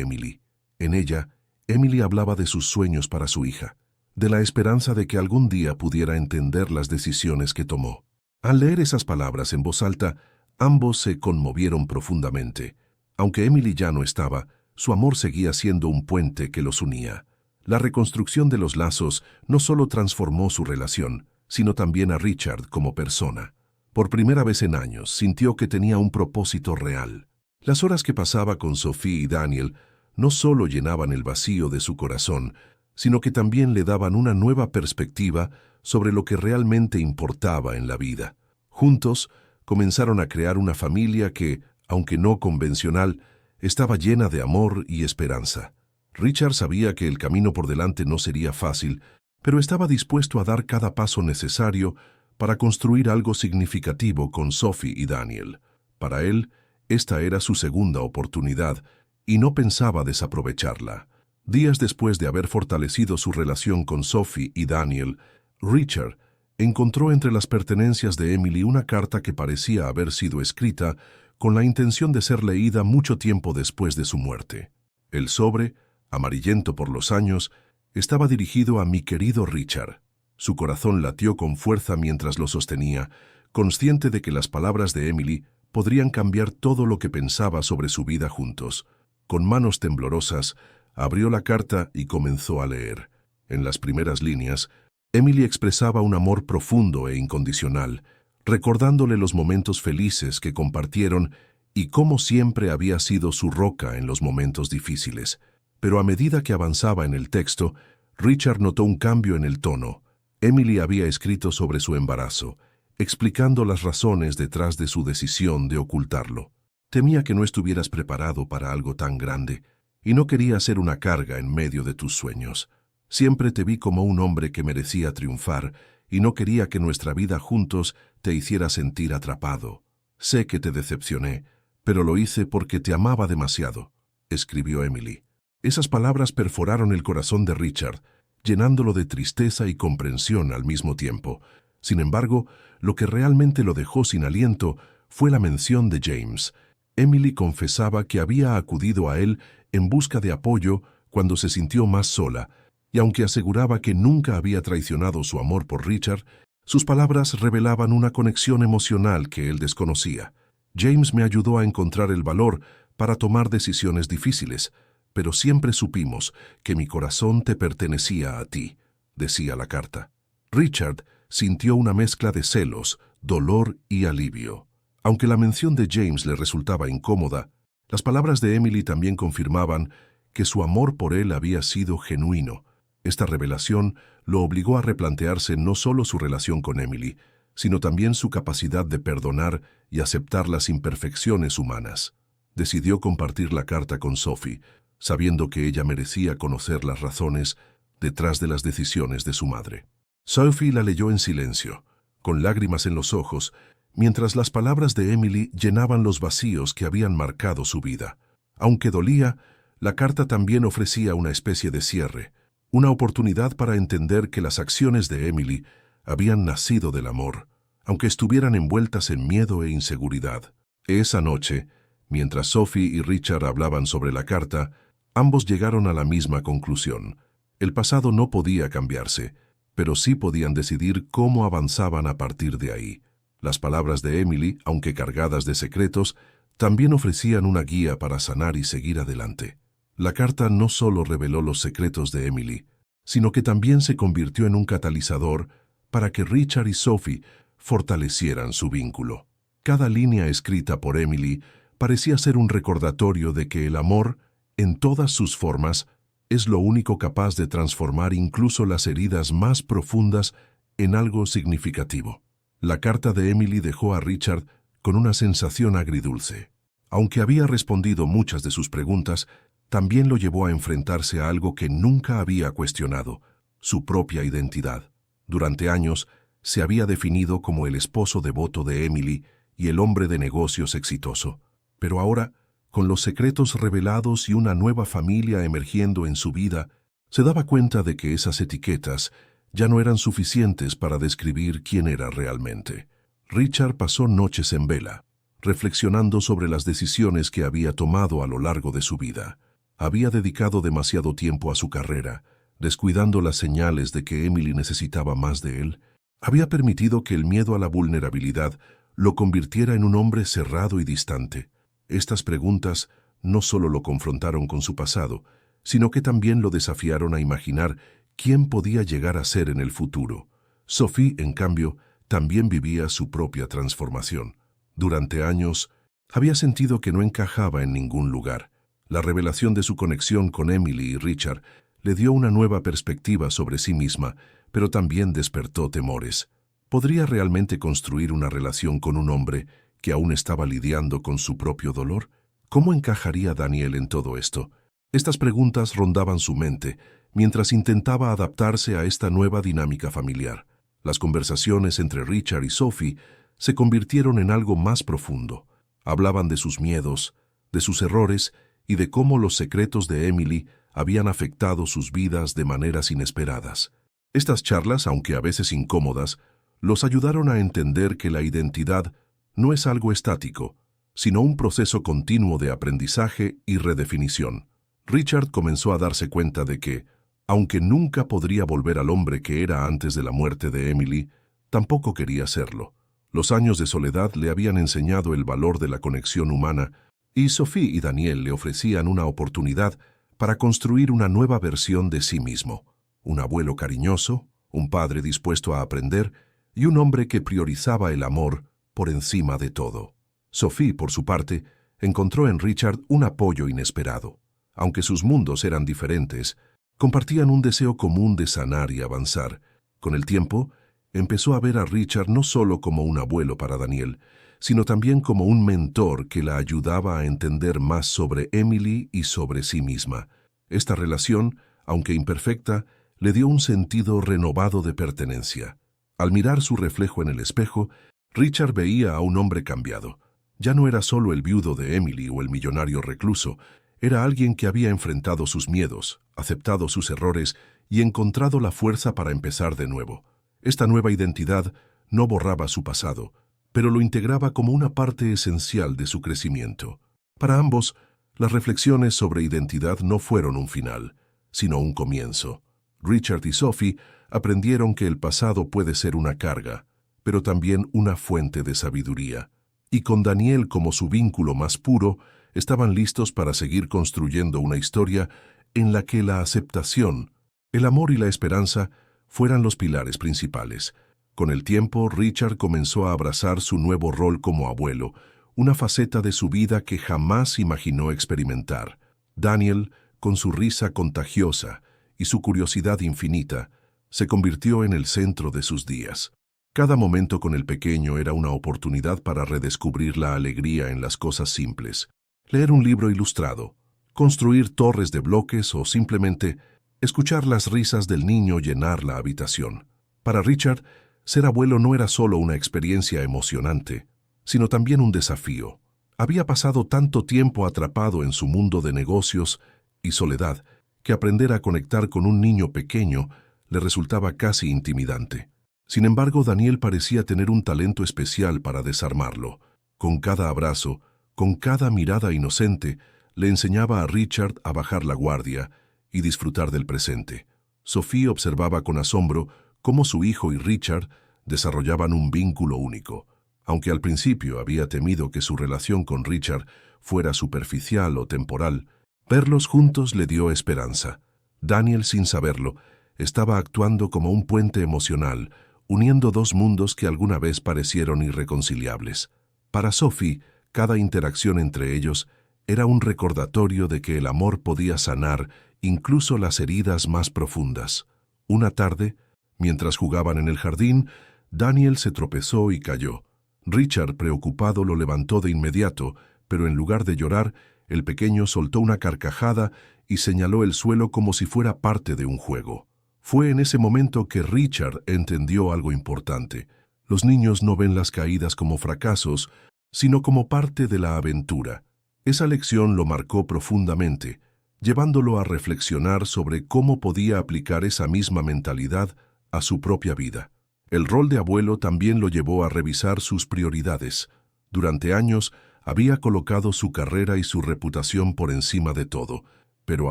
Emily. En ella, Emily hablaba de sus sueños para su hija, de la esperanza de que algún día pudiera entender las decisiones que tomó. Al leer esas palabras en voz alta, ambos se conmovieron profundamente. Aunque Emily ya no estaba, su amor seguía siendo un puente que los unía. La reconstrucción de los lazos no solo transformó su relación, sino también a Richard como persona. Por primera vez en años, sintió que tenía un propósito real. Las horas que pasaba con Sophie y Daniel no solo llenaban el vacío de su corazón, sino que también le daban una nueva perspectiva sobre lo que realmente importaba en la vida. Juntos, comenzaron a crear una familia que, aunque no convencional, estaba llena de amor y esperanza. Richard sabía que el camino por delante no sería fácil, pero estaba dispuesto a dar cada paso necesario para construir algo significativo con Sophie y Daniel. Para él, esta era su segunda oportunidad, y no pensaba desaprovecharla. Días después de haber fortalecido su relación con Sophie y Daniel, Richard encontró entre las pertenencias de Emily una carta que parecía haber sido escrita con la intención de ser leída mucho tiempo después de su muerte. El sobre, amarillento por los años, estaba dirigido a mi querido Richard. Su corazón latió con fuerza mientras lo sostenía, consciente de que las palabras de Emily podrían cambiar todo lo que pensaba sobre su vida juntos. Con manos temblorosas, abrió la carta y comenzó a leer. En las primeras líneas, Emily expresaba un amor profundo e incondicional, recordándole los momentos felices que compartieron y cómo siempre había sido su roca en los momentos difíciles. Pero a medida que avanzaba en el texto, Richard notó un cambio en el tono. Emily había escrito sobre su embarazo, explicando las razones detrás de su decisión de ocultarlo. Temía que no estuvieras preparado para algo tan grande, y no quería ser una carga en medio de tus sueños. Siempre te vi como un hombre que merecía triunfar, y no quería que nuestra vida juntos te hiciera sentir atrapado. Sé que te decepcioné, pero lo hice porque te amaba demasiado, escribió Emily. Esas palabras perforaron el corazón de Richard, llenándolo de tristeza y comprensión al mismo tiempo. Sin embargo, lo que realmente lo dejó sin aliento fue la mención de James. Emily confesaba que había acudido a él en busca de apoyo cuando se sintió más sola, y aunque aseguraba que nunca había traicionado su amor por Richard, sus palabras revelaban una conexión emocional que él desconocía. James me ayudó a encontrar el valor para tomar decisiones difíciles, pero siempre supimos que mi corazón te pertenecía a ti, decía la carta. Richard sintió una mezcla de celos, dolor y alivio. Aunque la mención de James le resultaba incómoda, las palabras de Emily también confirmaban que su amor por él había sido genuino. Esta revelación lo obligó a replantearse no solo su relación con Emily, sino también su capacidad de perdonar y aceptar las imperfecciones humanas. Decidió compartir la carta con Sophie, sabiendo que ella merecía conocer las razones detrás de las decisiones de su madre. Sophie la leyó en silencio, con lágrimas en los ojos, mientras las palabras de Emily llenaban los vacíos que habían marcado su vida. Aunque dolía, la carta también ofrecía una especie de cierre, una oportunidad para entender que las acciones de Emily habían nacido del amor, aunque estuvieran envueltas en miedo e inseguridad. Esa noche, mientras Sophie y Richard hablaban sobre la carta, ambos llegaron a la misma conclusión. El pasado no podía cambiarse, pero sí podían decidir cómo avanzaban a partir de ahí. Las palabras de Emily, aunque cargadas de secretos, también ofrecían una guía para sanar y seguir adelante. La carta no solo reveló los secretos de Emily, sino que también se convirtió en un catalizador para que Richard y Sophie fortalecieran su vínculo. Cada línea escrita por Emily parecía ser un recordatorio de que el amor, en todas sus formas, es lo único capaz de transformar incluso las heridas más profundas en algo significativo. La carta de Emily dejó a Richard con una sensación agridulce. Aunque había respondido muchas de sus preguntas, también lo llevó a enfrentarse a algo que nunca había cuestionado, su propia identidad. Durante años, se había definido como el esposo devoto de Emily y el hombre de negocios exitoso. Pero ahora, con los secretos revelados y una nueva familia emergiendo en su vida, se daba cuenta de que esas etiquetas ya no eran suficientes para describir quién era realmente. Richard pasó noches en vela, reflexionando sobre las decisiones que había tomado a lo largo de su vida. Había dedicado demasiado tiempo a su carrera, descuidando las señales de que Emily necesitaba más de él. Había permitido que el miedo a la vulnerabilidad lo convirtiera en un hombre cerrado y distante. Estas preguntas no solo lo confrontaron con su pasado, sino que también lo desafiaron a imaginar quién podía llegar a ser en el futuro. Sophie, en cambio, también vivía su propia transformación. Durante años, había sentido que no encajaba en ningún lugar. La revelación de su conexión con Emily y Richard le dio una nueva perspectiva sobre sí misma, pero también despertó temores. ¿Podría realmente construir una relación con un hombre que aún estaba lidiando con su propio dolor? ¿Cómo encajaría Daniel en todo esto? Estas preguntas rondaban su mente mientras intentaba adaptarse a esta nueva dinámica familiar. Las conversaciones entre Richard y Sophie se convirtieron en algo más profundo. Hablaban de sus miedos, de sus errores y de cómo los secretos de Emily habían afectado sus vidas de maneras inesperadas. Estas charlas, aunque a veces incómodas, los ayudaron a entender que la identidad no es algo estático, sino un proceso continuo de aprendizaje y redefinición. Richard comenzó a darse cuenta de que, aunque nunca podría volver al hombre que era antes de la muerte de Emily, tampoco quería serlo. Los años de soledad le habían enseñado el valor de la conexión humana, y Sophie y Daniel le ofrecían una oportunidad para construir una nueva versión de sí mismo. Un abuelo cariñoso, un padre dispuesto a aprender y un hombre que priorizaba el amor por encima de todo. Sophie, por su parte, encontró en Richard un apoyo inesperado. Aunque sus mundos eran diferentes, compartían un deseo común de sanar y avanzar. Con el tiempo, empezó a ver a Richard no solo como un abuelo para Daniel, sino también como un mentor que la ayudaba a entender más sobre Emily y sobre sí misma. Esta relación, aunque imperfecta, le dio un sentido renovado de pertenencia. Al mirar su reflejo en el espejo, Richard veía a un hombre cambiado. Ya no era solo el viudo de Emily o el millonario recluso, era alguien que había enfrentado sus miedos, aceptado sus errores y encontrado la fuerza para empezar de nuevo. Esta nueva identidad no borraba su pasado, pero lo integraba como una parte esencial de su crecimiento. Para ambos, las reflexiones sobre identidad no fueron un final, sino un comienzo. Richard y Sophie aprendieron que el pasado puede ser una carga, pero también una fuente de sabiduría. Y con Daniel como su vínculo más puro, estaban listos para seguir construyendo una historia en la que la aceptación, el amor y la esperanza fueran los pilares principales. Con el tiempo, Richard comenzó a abrazar su nuevo rol como abuelo, una faceta de su vida que jamás imaginó experimentar. Daniel, con su risa contagiosa y su curiosidad infinita, se convirtió en el centro de sus días. Cada momento con el pequeño era una oportunidad para redescubrir la alegría en las cosas simples. Leer un libro ilustrado, construir torres de bloques o simplemente escuchar las risas del niño llenar la habitación. Para Richard, ser abuelo no era solo una experiencia emocionante, sino también un desafío. Había pasado tanto tiempo atrapado en su mundo de negocios y soledad que aprender a conectar con un niño pequeño le resultaba casi intimidante. Sin embargo, Daniel parecía tener un talento especial para desarmarlo. Con cada abrazo, con cada mirada inocente, le enseñaba a Richard a bajar la guardia y disfrutar del presente. Sophie observaba con asombro cómo su hijo y Richard desarrollaban un vínculo único. Aunque al principio había temido que su relación con Richard fuera superficial o temporal, verlos juntos le dio esperanza. Daniel, sin saberlo, estaba actuando como un puente emocional, uniendo dos mundos que alguna vez parecieron irreconciliables. Para Sophie, cada interacción entre ellos era un recordatorio de que el amor podía sanar incluso las heridas más profundas. Una tarde, mientras jugaban en el jardín, Daniel se tropezó y cayó. Richard, preocupado, lo levantó de inmediato, pero en lugar de llorar, el pequeño soltó una carcajada y señaló el suelo como si fuera parte de un juego. Fue en ese momento que Richard entendió algo importante. Los niños no ven las caídas como fracasos, sino como parte de la aventura. Esa lección lo marcó profundamente, llevándolo a reflexionar sobre cómo podía aplicar esa misma mentalidad a su propia vida. El rol de abuelo también lo llevó a revisar sus prioridades. Durante años había colocado su carrera y su reputación por encima de todo, pero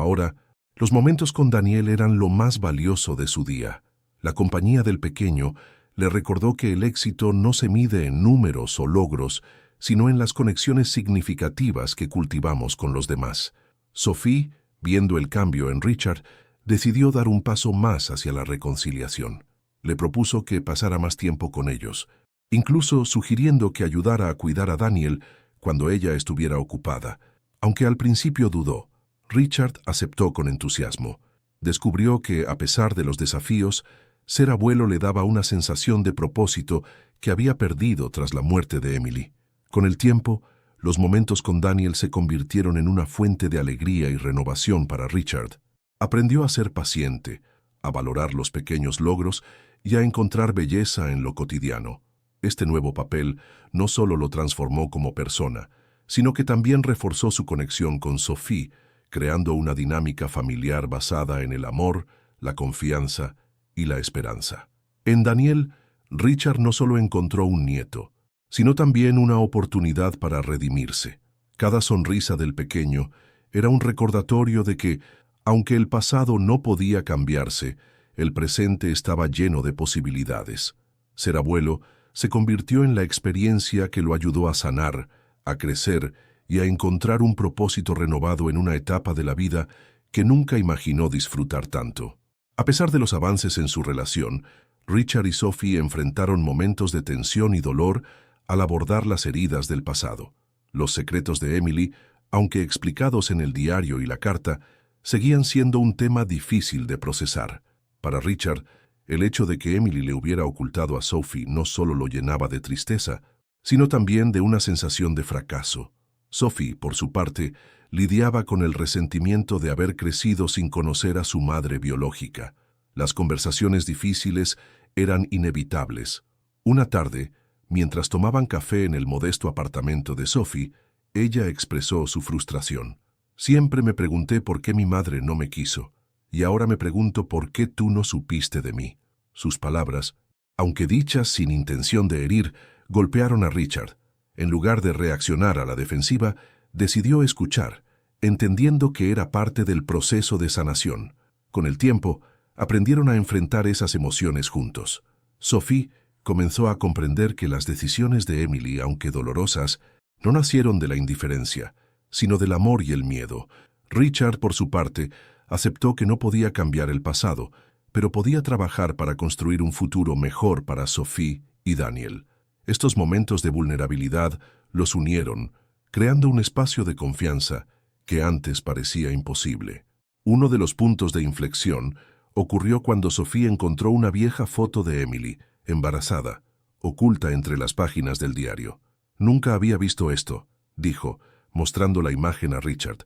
ahora los momentos con Daniel eran lo más valioso de su día. La compañía del pequeño le recordó que el éxito no se mide en números o logros, sino en las conexiones significativas que cultivamos con los demás. Sophie, viendo el cambio en Richard, decidió dar un paso más hacia la reconciliación. Le propuso que pasara más tiempo con ellos, incluso sugiriendo que ayudara a cuidar a Daniel cuando ella estuviera ocupada. Aunque al principio dudó, Richard aceptó con entusiasmo. Descubrió que, a pesar de los desafíos, ser abuelo le daba una sensación de propósito que había perdido tras la muerte de Emily. Con el tiempo, los momentos con Daniel se convirtieron en una fuente de alegría y renovación para Richard. Aprendió a ser paciente, a valorar los pequeños logros y a encontrar belleza en lo cotidiano. Este nuevo papel no solo lo transformó como persona, sino que también reforzó su conexión con Sophie, creando una dinámica familiar basada en el amor, la confianza y la esperanza. En Daniel, Richard no solo encontró un nieto, sino también una oportunidad para redimirse. Cada sonrisa del pequeño era un recordatorio de que, aunque el pasado no podía cambiarse, el presente estaba lleno de posibilidades. Ser abuelo se convirtió en la experiencia que lo ayudó a sanar, a crecer y a encontrar un propósito renovado en una etapa de la vida que nunca imaginó disfrutar tanto. A pesar de los avances en su relación, Richard y Sophie enfrentaron momentos de tensión y dolor al abordar las heridas del pasado. Los secretos de Emily, aunque explicados en el diario y la carta, seguían siendo un tema difícil de procesar. Para Richard, el hecho de que Emily le hubiera ocultado a Sophie no solo lo llenaba de tristeza, sino también de una sensación de fracaso. Sophie, por su parte, lidiaba con el resentimiento de haber crecido sin conocer a su madre biológica. Las conversaciones difíciles eran inevitables. Una tarde, mientras tomaban café en el modesto apartamento de Sophie, ella expresó su frustración. Siempre me pregunté por qué mi madre no me quiso, y ahora me pregunto por qué tú no supiste de mí. Sus palabras, aunque dichas sin intención de herir, golpearon a Richard. En lugar de reaccionar a la defensiva, decidió escuchar, entendiendo que era parte del proceso de sanación. Con el tiempo, aprendieron a enfrentar esas emociones juntos. Sophie comenzó a comprender que las decisiones de Emily, aunque dolorosas, no nacieron de la indiferencia, sino del amor y el miedo. Richard, por su parte, aceptó que no podía cambiar el pasado, pero podía trabajar para construir un futuro mejor para Sophie y Daniel. Estos momentos de vulnerabilidad los unieron, creando un espacio de confianza que antes parecía imposible. Uno de los puntos de inflexión ocurrió cuando Sophie encontró una vieja foto de Emily, embarazada, oculta entre las páginas del diario. Nunca había visto esto, dijo, mostrando la imagen a Richard.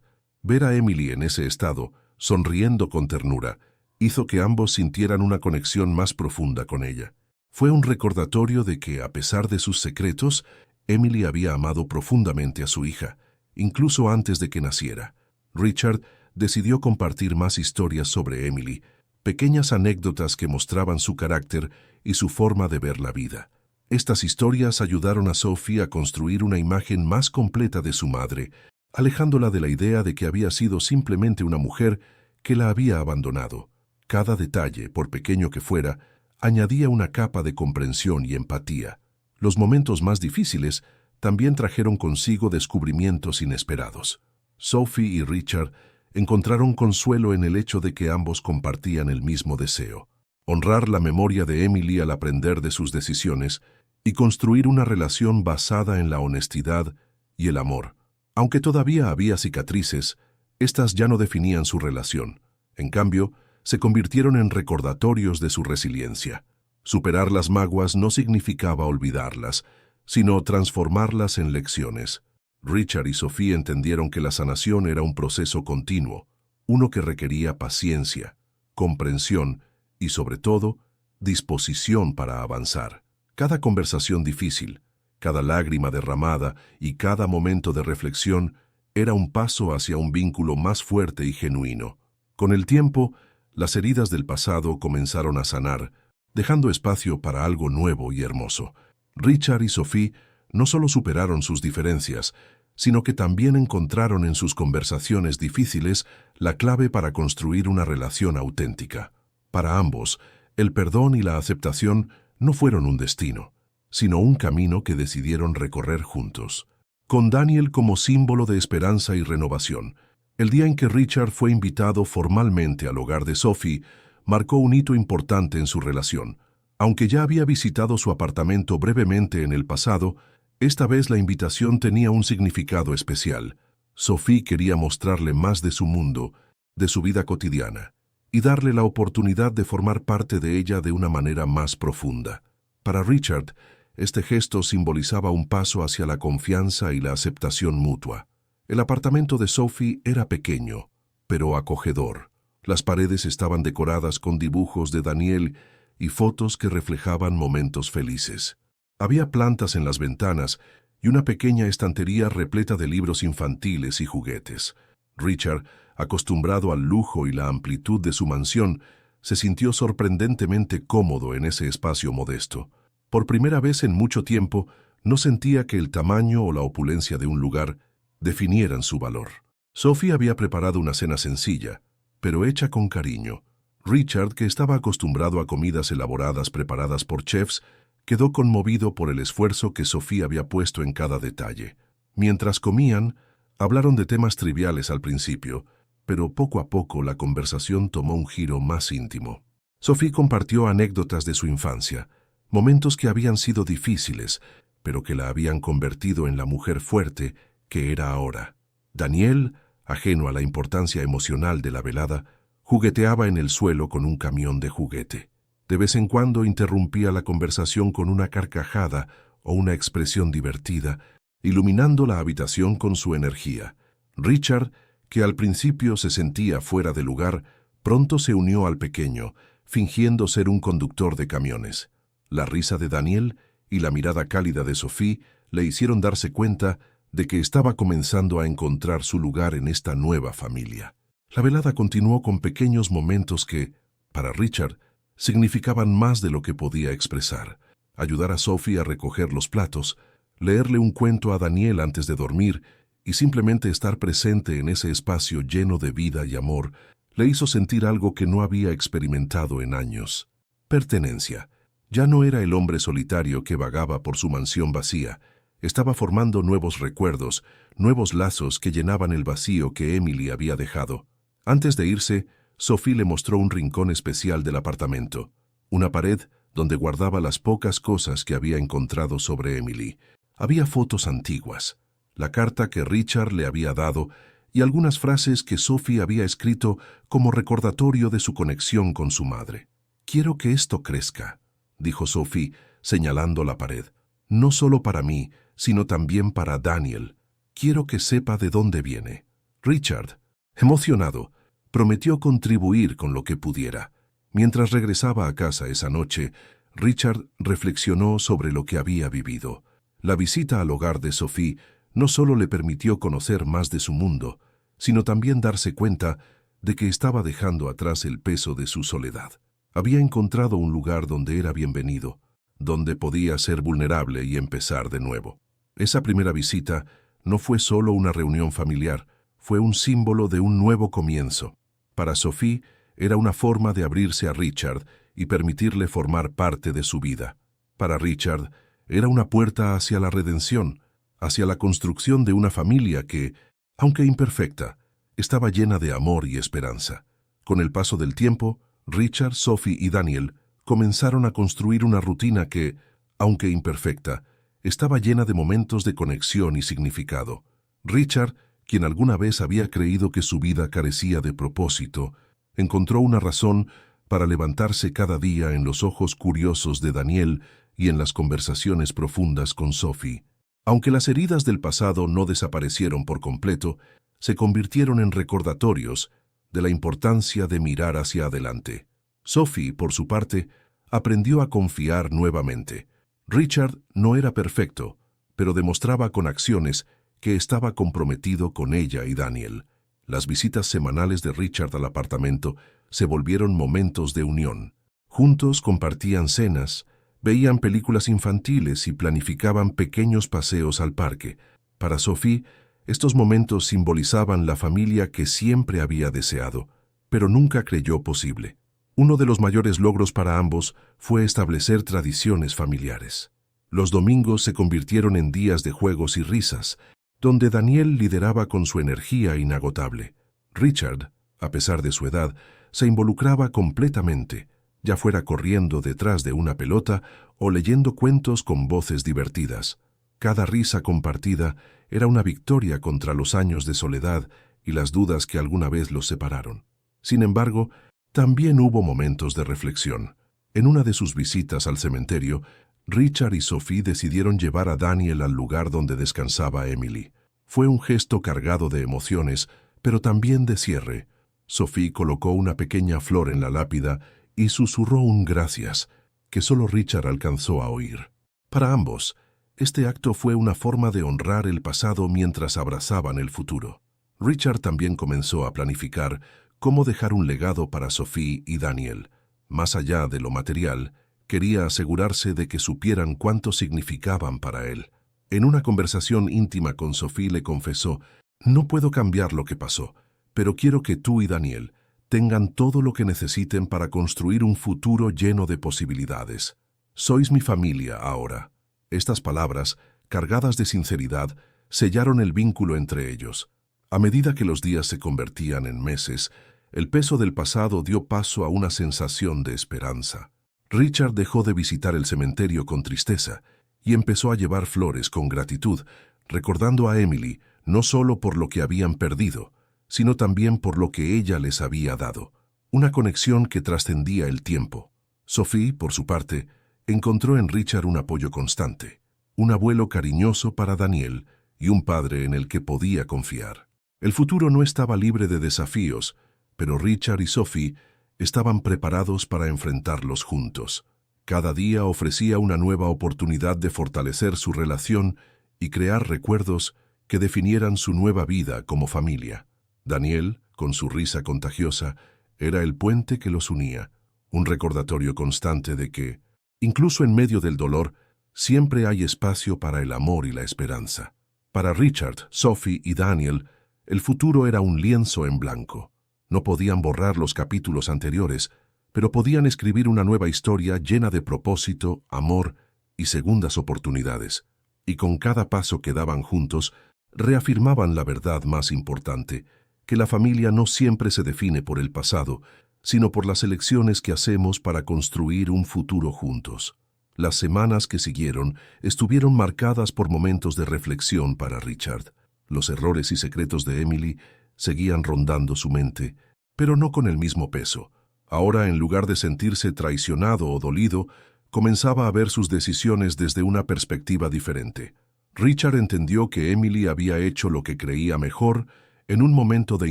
Ver a Emily en ese estado, sonriendo con ternura, hizo que ambos sintieran una conexión más profunda con ella. Fue un recordatorio de que, a pesar de sus secretos, Emily había amado profundamente a su hija, incluso antes de que naciera. Richard decidió compartir más historias sobre Emily, pequeñas anécdotas que mostraban su carácter y su forma de ver la vida. Estas historias ayudaron a Sophie a construir una imagen más completa de su madre, alejándola de la idea de que había sido simplemente una mujer que la había abandonado. Cada detalle, por pequeño que fuera, añadía una capa de comprensión y empatía. Los momentos más difíciles también trajeron consigo descubrimientos inesperados. Sophie y Richard encontraron consuelo en el hecho de que ambos compartían el mismo deseo: honrar la memoria de Emily al aprender de sus decisiones y construir una relación basada en la honestidad y el amor. Aunque todavía había cicatrices, estas ya no definían su relación. En cambio, se convirtieron en recordatorios de su resiliencia. Superar las maguas no significaba olvidarlas, sino transformarlas en lecciones. Richard y Sophie entendieron que la sanación era un proceso continuo, uno que requería paciencia, comprensión y, sobre todo, disposición para avanzar. Cada conversación difícil, cada lágrima derramada y cada momento de reflexión era un paso hacia un vínculo más fuerte y genuino. Con el tiempo, las heridas del pasado comenzaron a sanar, dejando espacio para algo nuevo y hermoso. Richard y Sophie no solo superaron sus diferencias, sino que también encontraron en sus conversaciones difíciles la clave para construir una relación auténtica. Para ambos, el perdón y la aceptación no fueron un destino, sino un camino que decidieron recorrer juntos. Con Daniel como símbolo de esperanza y renovación, el día en que Richard fue invitado formalmente al hogar de Sophie marcó un hito importante en su relación. Aunque ya había visitado su apartamento brevemente en el pasado, esta vez la invitación tenía un significado especial. Sophie quería mostrarle más de su mundo, de su vida cotidiana, y darle la oportunidad de formar parte de ella de una manera más profunda. Para Richard, este gesto simbolizaba un paso hacia la confianza y la aceptación mutua. El apartamento de Sophie era pequeño, pero acogedor. Las paredes estaban decoradas con dibujos de Daniel y fotos que reflejaban momentos felices. Había plantas en las ventanas y una pequeña estantería repleta de libros infantiles y juguetes. Richard, acostumbrado al lujo y la amplitud de su mansión, se sintió sorprendentemente cómodo en ese espacio modesto. Por primera vez en mucho tiempo, no sentía que el tamaño o la opulencia de un lugar definieran su valor. Sophie había preparado una cena sencilla, pero hecha con cariño. Richard, que estaba acostumbrado a comidas elaboradas preparadas por chefs, quedó conmovido por el esfuerzo que Sophie había puesto en cada detalle. Mientras comían, hablaron de temas triviales al principio, pero poco a poco la conversación tomó un giro más íntimo. Sophie compartió anécdotas de su infancia, momentos que habían sido difíciles, pero que la habían convertido en la mujer fuerte que era ahora. Daniel, ajeno a la importancia emocional de la velada, jugueteaba en el suelo con un camión de juguete. De vez en cuando interrumpía la conversación con una carcajada o una expresión divertida, iluminando la habitación con su energía. Richard, que al principio se sentía fuera de lugar, pronto se unió al pequeño, fingiendo ser un conductor de camiones. La risa de Daniel y la mirada cálida de Sophie le hicieron darse cuenta de que estaba comenzando a encontrar su lugar en esta nueva familia. La velada continuó con pequeños momentos que, para Richard, significaban más de lo que podía expresar. Ayudar a Sophie a recoger los platos, leerle un cuento a Daniel antes de dormir y simplemente estar presente en ese espacio lleno de vida y amor le hizo sentir algo que no había experimentado en años. Pertenencia. Ya no era el hombre solitario que vagaba por su mansión vacía. Estaba formando nuevos recuerdos, nuevos lazos que llenaban el vacío que Emily había dejado. Antes de irse, Sophie le mostró un rincón especial del apartamento, una pared donde guardaba las pocas cosas que había encontrado sobre Emily. Había fotos antiguas, la carta que Richard le había dado y algunas frases que Sophie había escrito como recordatorio de su conexión con su madre. «Quiero que esto crezca», dijo Sophie, señalando la pared. «No solo para mí, sino también para Daniel. Quiero que sepa de dónde viene». Richard, emocionado, prometió contribuir con lo que pudiera. Mientras regresaba a casa esa noche, Richard reflexionó sobre lo que había vivido. La visita al hogar de Sophie no solo le permitió conocer más de su mundo, sino también darse cuenta de que estaba dejando atrás el peso de su soledad. Había encontrado un lugar donde era bienvenido, donde podía ser vulnerable y empezar de nuevo. Esa primera visita no fue solo una reunión familiar, fue un símbolo de un nuevo comienzo. Para Sophie era una forma de abrirse a Richard y permitirle formar parte de su vida. Para Richard era una puerta hacia la redención, hacia la construcción de una familia que, aunque imperfecta, estaba llena de amor y esperanza. Con el paso del tiempo, Richard, Sophie y Daniel comenzaron a construir una rutina que, aunque imperfecta, estaba llena de momentos de conexión y significado. Richard, quien alguna vez había creído que su vida carecía de propósito, encontró una razón para levantarse cada día en los ojos curiosos de Daniel y en las conversaciones profundas con Sophie. Aunque las heridas del pasado no desaparecieron por completo, se convirtieron en recordatorios de la importancia de mirar hacia adelante. Sophie, por su parte, aprendió a confiar nuevamente. Richard no era perfecto, pero demostraba con acciones que estaba comprometido con ella y Daniel. Las visitas semanales de Richard al apartamento se volvieron momentos de unión. Juntos compartían cenas, veían películas infantiles y planificaban pequeños paseos al parque. Para Sophie, estos momentos simbolizaban la familia que siempre había deseado, pero nunca creyó posible. Uno de los mayores logros para ambos fue establecer tradiciones familiares. Los domingos se convirtieron en días de juegos y risas, donde Daniel lideraba con su energía inagotable. Richard, a pesar de su edad, se involucraba completamente, ya fuera corriendo detrás de una pelota o leyendo cuentos con voces divertidas. Cada risa compartida era una victoria contra los años de soledad y las dudas que alguna vez los separaron. Sin embargo, también hubo momentos de reflexión. En una de sus visitas al cementerio, Richard y Sophie decidieron llevar a Daniel al lugar donde descansaba Emily. Fue un gesto cargado de emociones, pero también de cierre. Sophie colocó una pequeña flor en la lápida y susurró un gracias, que solo Richard alcanzó a oír. Para ambos, este acto fue una forma de honrar el pasado mientras abrazaban el futuro. Richard también comenzó a planificar cómo dejar un legado para Sophie y Daniel. Más allá de lo material, quería asegurarse de que supieran cuánto significaban para él. En una conversación íntima con Sophie le confesó: «No puedo cambiar lo que pasó, pero quiero que tú y Daniel tengan todo lo que necesiten para construir un futuro lleno de posibilidades. Sois mi familia ahora». Estas palabras, cargadas de sinceridad, sellaron el vínculo entre ellos. A medida que los días se convertían en meses, el peso del pasado dio paso a una sensación de esperanza. Richard dejó de visitar el cementerio con tristeza y empezó a llevar flores con gratitud, recordando a Emily no solo por lo que habían perdido, sino también por lo que ella les había dado. Una conexión que trascendía el tiempo. Sophie, por su parte, encontró en Richard un apoyo constante, un abuelo cariñoso para Daniel y un padre en el que podía confiar. El futuro no estaba libre de desafíos, pero Richard y Sophie estaban preparados para enfrentarlos juntos. Cada día ofrecía una nueva oportunidad de fortalecer su relación y crear recuerdos que definieran su nueva vida como familia. Daniel, con su risa contagiosa, era el puente que los unía, un recordatorio constante de que, incluso en medio del dolor, siempre hay espacio para el amor y la esperanza. Para Richard, Sophie y Daniel, el futuro era un lienzo en blanco. No podían borrar los capítulos anteriores, pero podían escribir una nueva historia llena de propósito, amor y segundas oportunidades. Y con cada paso que daban juntos, reafirmaban la verdad más importante, que la familia no siempre se define por el pasado, sino por las elecciones que hacemos para construir un futuro juntos. Las semanas que siguieron estuvieron marcadas por momentos de reflexión para Richard. Los errores y secretos de Emily seguían rondando su mente, pero no con el mismo peso. Ahora, en lugar de sentirse traicionado o dolido, comenzaba a ver sus decisiones desde una perspectiva diferente. Richard entendió que Emily había hecho lo que creía mejor en un momento de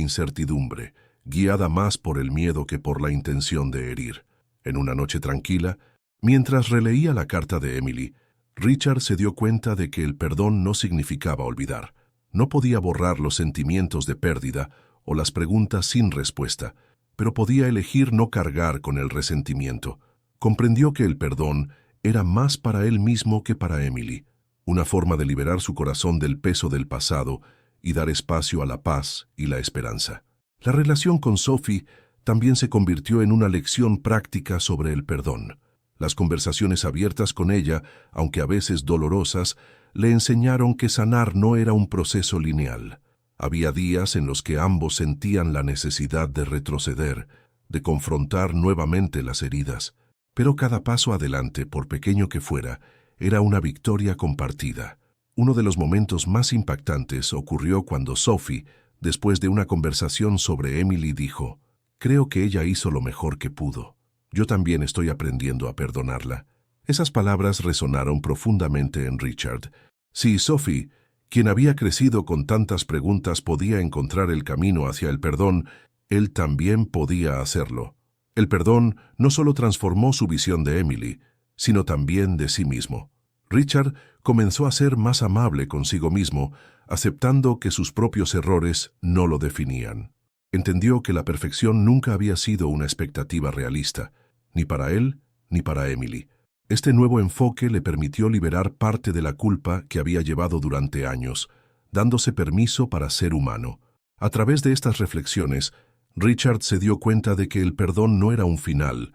incertidumbre, guiada más por el miedo que por la intención de herir. En una noche tranquila, mientras releía la carta de Emily, Richard se dio cuenta de que el perdón no significaba olvidar. No podía borrar los sentimientos de pérdida o las preguntas sin respuesta, pero podía elegir no cargar con el resentimiento. Comprendió que el perdón era más para él mismo que para Emily, una forma de liberar su corazón del peso del pasado y dar espacio a la paz y la esperanza. La relación con Sophie también se convirtió en una lección práctica sobre el perdón. Las conversaciones abiertas con ella, aunque a veces dolorosas, le enseñaron que sanar no era un proceso lineal. Había días en los que ambos sentían la necesidad de retroceder, de confrontar nuevamente las heridas, pero cada paso adelante, por pequeño que fuera, era una victoria compartida. Uno de los momentos más impactantes ocurrió cuando Sophie, después de una conversación sobre Emily, dijo: «Creo que ella hizo lo mejor que pudo. Yo también estoy aprendiendo a perdonarla». Esas palabras resonaron profundamente en Richard. Si Sophie, quien había crecido con tantas preguntas, podía encontrar el camino hacia el perdón, él también podía hacerlo. El perdón no solo transformó su visión de Emily, sino también de sí mismo. Richard comenzó a ser más amable consigo mismo, aceptando que sus propios errores no lo definían. Entendió que la perfección nunca había sido una expectativa realista. ni para él ni para Emily. Este nuevo enfoque le permitió liberar parte de la culpa que había llevado durante años, dándose permiso para ser humano. A través de estas reflexiones, Richard se dio cuenta de que el perdón no era un final,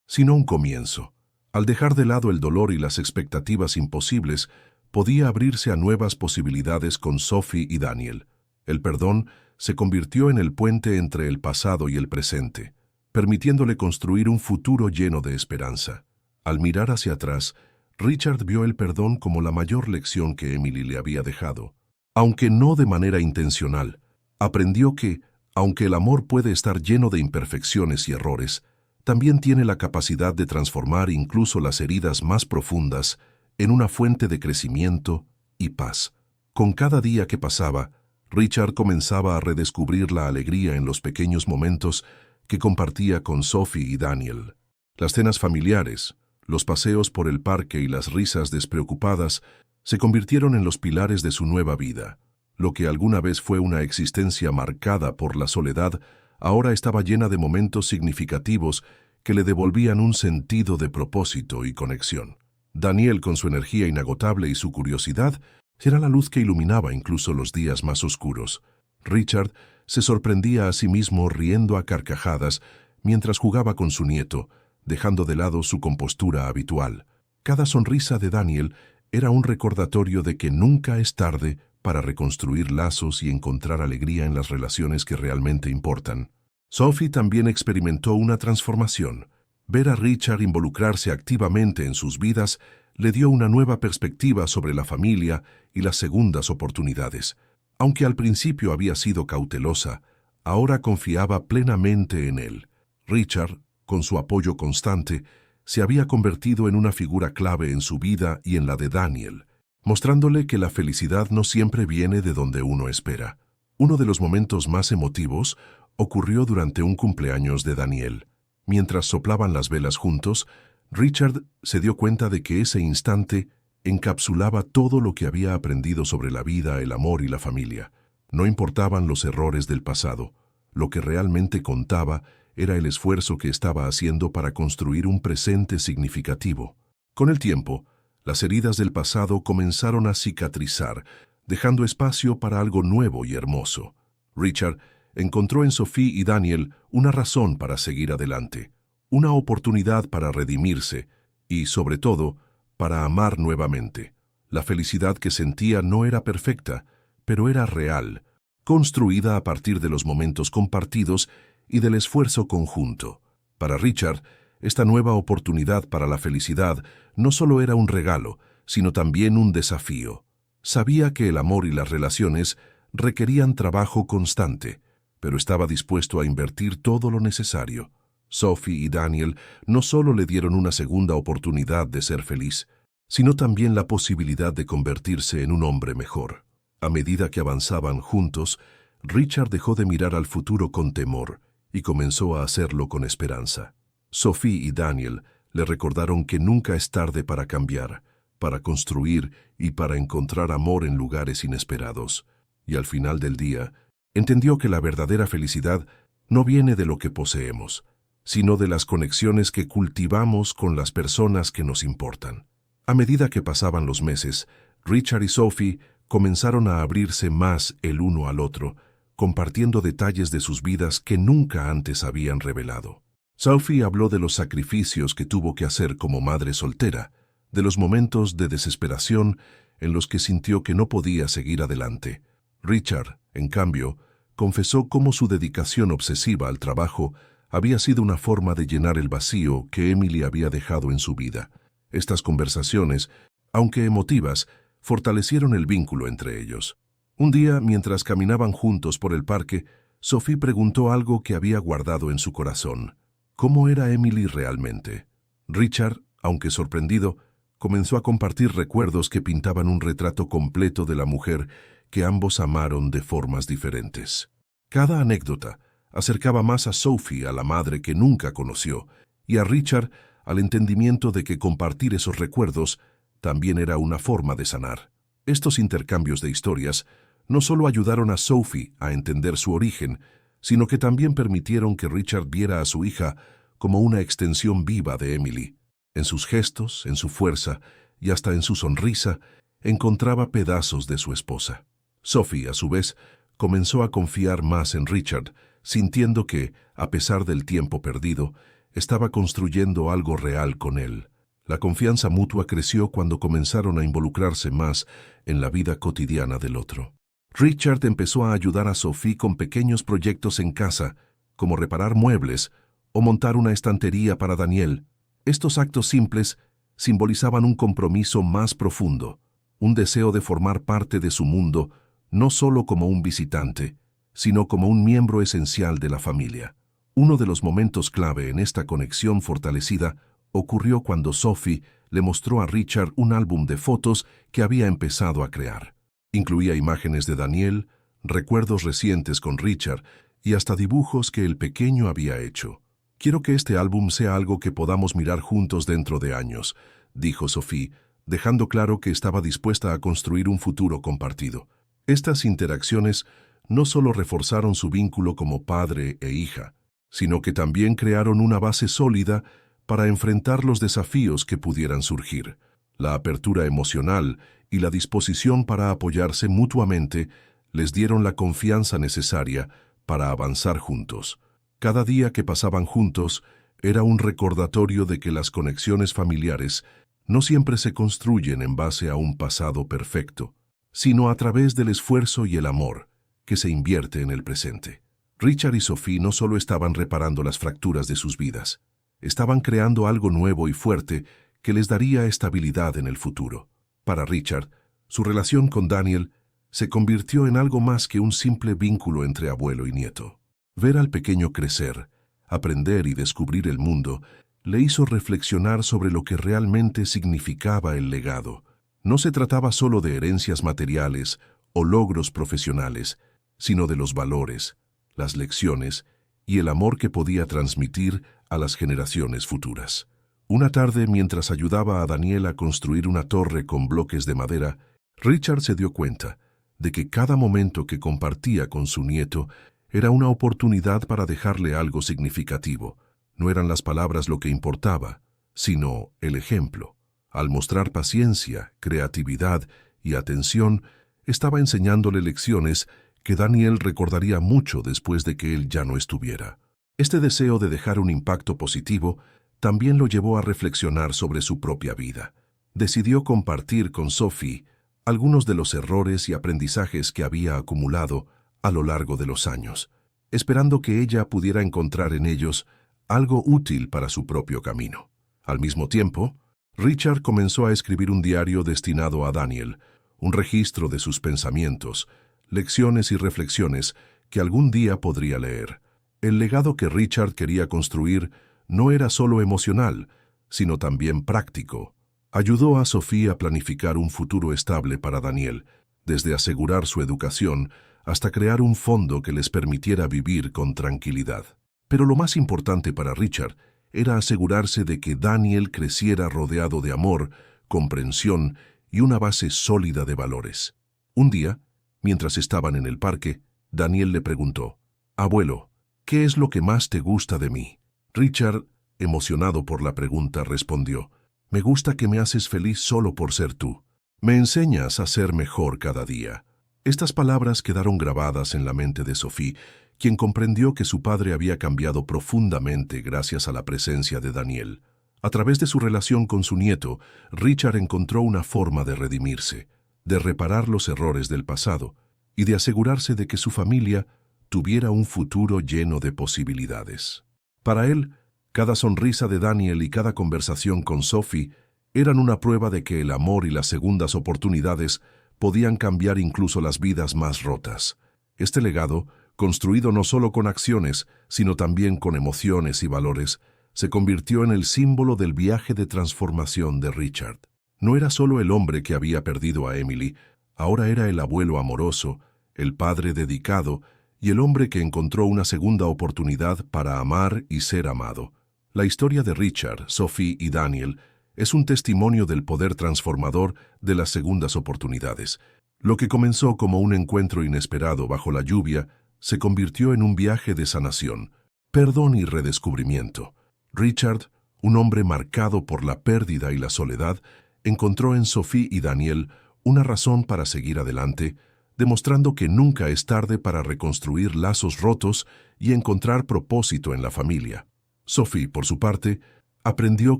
sino un comienzo. Al dejar de lado el dolor y las expectativas imposibles, podía abrirse a nuevas posibilidades con Sophie y Daniel. El perdón se convirtió en el puente entre el pasado y el presente, permitiéndole construir un futuro lleno de esperanza. Al mirar hacia atrás, Richard vio el perdón como la mayor lección que Emily le había dejado. Aunque no de manera intencional, aprendió que, aunque el amor puede estar lleno de imperfecciones y errores, también tiene la capacidad de transformar incluso las heridas más profundas en una fuente de crecimiento y paz. Con cada día que pasaba, Richard comenzaba a redescubrir la alegría en los pequeños momentos que compartía con Sophie y Daniel. Las cenas familiares, los paseos por el parque y las risas despreocupadas se convirtieron en los pilares de su nueva vida. Lo que alguna vez fue una existencia marcada por la soledad, ahora estaba llena de momentos significativos que le devolvían un sentido de propósito y conexión. Daniel, con su energía inagotable y su curiosidad, era la luz que iluminaba incluso los días más oscuros. Richard se sorprendía a sí mismo riendo a carcajadas mientras jugaba con su nieto, dejando de lado su compostura habitual. Cada sonrisa de Daniel era un recordatorio de que nunca es tarde para reconstruir lazos y encontrar alegría en las relaciones que realmente importan. Sophie también experimentó una transformación. Ver a Richard involucrarse activamente en sus vidas le dio una nueva perspectiva sobre la familia y las segundas oportunidades. Aunque al principio había sido cautelosa, ahora confiaba plenamente en él. Richard, con su apoyo constante, se había convertido en una figura clave en su vida y en la de Daniel, mostrándole que la felicidad no siempre viene de donde uno espera. Uno de los momentos más emotivos ocurrió durante un cumpleaños de Daniel. Mientras soplaban las velas juntos, Richard se dio cuenta de que ese instante encapsulaba todo lo que había aprendido sobre la vida, el amor y la familia. No importaban los errores del pasado. Lo que realmente contaba era el esfuerzo que estaba haciendo para construir un presente significativo. Con el tiempo, las heridas del pasado comenzaron a cicatrizar, dejando espacio para algo nuevo y hermoso. Richard encontró en Sophie y Daniel una razón para seguir adelante, una oportunidad para redimirse y, sobre todo, para amar nuevamente. La felicidad que sentía no era perfecta, pero era real, construida a partir de los momentos compartidos y del esfuerzo conjunto. Para Richard, esta nueva oportunidad para la felicidad no solo era un regalo, sino también un desafío. Sabía que el amor y las relaciones requerían trabajo constante, pero estaba dispuesto a invertir todo lo necesario. Sophie y Daniel no solo le dieron una segunda oportunidad de ser feliz, sino también la posibilidad de convertirse en un hombre mejor. A medida que avanzaban juntos, Richard dejó de mirar al futuro con temor y comenzó a hacerlo con esperanza. Sophie y Daniel le recordaron que nunca es tarde para cambiar, para construir y para encontrar amor en lugares inesperados. Y al final del día, entendió que la verdadera felicidad no viene de lo que poseemos, sino de las conexiones que cultivamos con las personas que nos importan. A medida que pasaban los meses, Richard y Sophie comenzaron a abrirse más el uno al otro, compartiendo detalles de sus vidas que nunca antes habían revelado. Sophie habló de los sacrificios que tuvo que hacer como madre soltera, de los momentos de desesperación en los que sintió que no podía seguir adelante. Richard, en cambio, confesó cómo su dedicación obsesiva al trabajo había sido una forma de llenar el vacío que Emily había dejado en su vida. Estas conversaciones, aunque emotivas, fortalecieron el vínculo entre ellos. Un día, mientras caminaban juntos por el parque, Sophie preguntó algo que había guardado en su corazón. ¿Cómo era Emily realmente? Richard, aunque sorprendido, comenzó a compartir recuerdos que pintaban un retrato completo de la mujer que ambos amaron de formas diferentes. Cada anécdota acercaba más a Sophie a la madre que nunca conoció, y a Richard al entendimiento de que compartir esos recuerdos también era una forma de sanar. Estos intercambios de historias no solo ayudaron a Sophie a entender su origen, sino que también permitieron que Richard viera a su hija como una extensión viva de Emily. En sus gestos, en su fuerza y hasta en su sonrisa, encontraba pedazos de su esposa. Sophie, a su vez, comenzó a confiar más en Richard, sintiendo que, a pesar del tiempo perdido, estaba construyendo algo real con él. La confianza mutua creció cuando comenzaron a involucrarse más en la vida cotidiana del otro. Richard empezó a ayudar a Sophie con pequeños proyectos en casa, como reparar muebles o montar una estantería para Daniel. Estos actos simples simbolizaban un compromiso más profundo, un deseo de formar parte de su mundo, no solo como un visitante, sino como un miembro esencial de la familia. Uno de los momentos clave en esta conexión fortalecida ocurrió cuando Sophie le mostró a Richard un álbum de fotos que había empezado a crear. Incluía imágenes de Daniel, recuerdos recientes con Richard y hasta dibujos que el pequeño había hecho. «Quiero que este álbum sea algo que podamos mirar juntos dentro de años», dijo Sophie, dejando claro que estaba dispuesta a construir un futuro compartido. Estas interacciones no solo reforzaron su vínculo como padre e hija, sino que también crearon una base sólida para enfrentar los desafíos que pudieran surgir. La apertura emocional y la disposición para apoyarse mutuamente les dieron la confianza necesaria para avanzar juntos. Cada día que pasaban juntos era un recordatorio de que las conexiones familiares no siempre se construyen en base a un pasado perfecto, sino a través del esfuerzo y el amor que se invierte en el presente. Richard y Sophie no solo estaban reparando las fracturas de sus vidas, estaban creando algo nuevo y fuerte que les daría estabilidad en el futuro. Para Richard, su relación con Daniel se convirtió en algo más que un simple vínculo entre abuelo y nieto. Ver al pequeño crecer, aprender y descubrir el mundo le hizo reflexionar sobre lo que realmente significaba el legado. No se trataba solo de herencias materiales o logros profesionales, sino de los valores, las lecciones y el amor que podía transmitir a las generaciones futuras. Una tarde, mientras ayudaba a Daniel a construir una torre con bloques de madera, Richard se dio cuenta de que cada momento que compartía con su nieto era una oportunidad para dejarle algo significativo. No eran las palabras lo que importaba, sino el ejemplo. Al mostrar paciencia, creatividad y atención, estaba enseñándole lecciones que Daniel recordaría mucho después de que él ya no estuviera. Este deseo de dejar un impacto positivo también lo llevó a reflexionar sobre su propia vida. Decidió compartir con Sophie algunos de los errores y aprendizajes que había acumulado a lo largo de los años, esperando que ella pudiera encontrar en ellos algo útil para su propio camino. Al mismo tiempo, Richard comenzó a escribir un diario destinado a Daniel, un registro de sus pensamientos, lecciones y reflexiones que algún día podría leer. El legado que Richard quería construir no era solo emocional, sino también práctico. Ayudó a Sophie a planificar un futuro estable para Daniel, desde asegurar su educación hasta crear un fondo que les permitiera vivir con tranquilidad. Pero lo más importante para Richard era asegurarse de que Daniel creciera rodeado de amor, comprensión y una base sólida de valores. Un día, mientras estaban en el parque, Daniel le preguntó: «Abuelo, ¿qué es lo que más te gusta de mí?». Richard, emocionado por la pregunta, respondió: «Me gusta que me haces feliz solo por ser tú. Me enseñas a ser mejor cada día». Estas palabras quedaron grabadas en la mente de Sophie, quien comprendió que su padre había cambiado profundamente gracias a la presencia de Daniel. A través de su relación con su nieto, Richard encontró una forma de redimirse, de reparar los errores del pasado y de asegurarse de que su familia tuviera un futuro lleno de posibilidades. Para él, cada sonrisa de Daniel y cada conversación con Sophie eran una prueba de que el amor y las segundas oportunidades podían cambiar incluso las vidas más rotas. Este legado, construido no solo con acciones, sino también con emociones y valores, se convirtió en el símbolo del viaje de transformación de Richard. No era solo el hombre que había perdido a Emily, ahora era el abuelo amoroso, el padre dedicado y el hombre que encontró una segunda oportunidad para amar y ser amado. La historia de Richard, Sophie y Daniel es un testimonio del poder transformador de las segundas oportunidades. Lo que comenzó como un encuentro inesperado bajo la lluvia se convirtió en un viaje de sanación, perdón y redescubrimiento. Richard, un hombre marcado por la pérdida y la soledad, encontró en Sophie y Daniel una razón para seguir adelante, demostrando que nunca es tarde para reconstruir lazos rotos y encontrar propósito en la familia. Sophie, por su parte, aprendió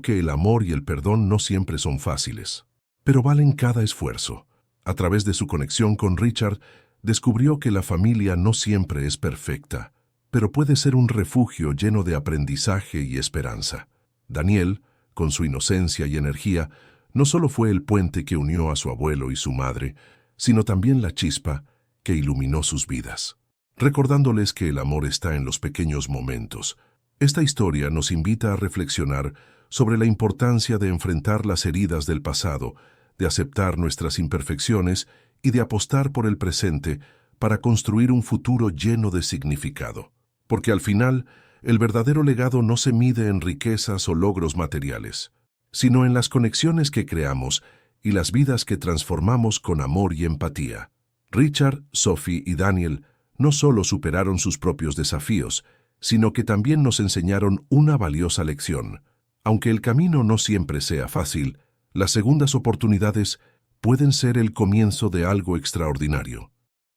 que el amor y el perdón no siempre son fáciles, pero valen cada esfuerzo. A través de su conexión con Richard, descubrió que la familia no siempre es perfecta, pero puede ser un refugio lleno de aprendizaje y esperanza. Daniel, con su inocencia y energía, no solo fue el puente que unió a su abuelo y su madre, sino también la chispa que iluminó sus vidas. Recordándoles que el amor está en los pequeños momentos, esta historia nos invita a reflexionar sobre la importancia de enfrentar las heridas del pasado, de aceptar nuestras imperfecciones y de apostar por el presente para construir un futuro lleno de significado. Porque al final, el verdadero legado no se mide en riquezas o logros materiales, sino en las conexiones que creamos y las vidas que transformamos con amor y empatía. Richard, Sophie y Daniel no solo superaron sus propios desafíos, sino que también nos enseñaron una valiosa lección. Aunque el camino no siempre sea fácil, las segundas oportunidades pueden ser el comienzo de algo extraordinario.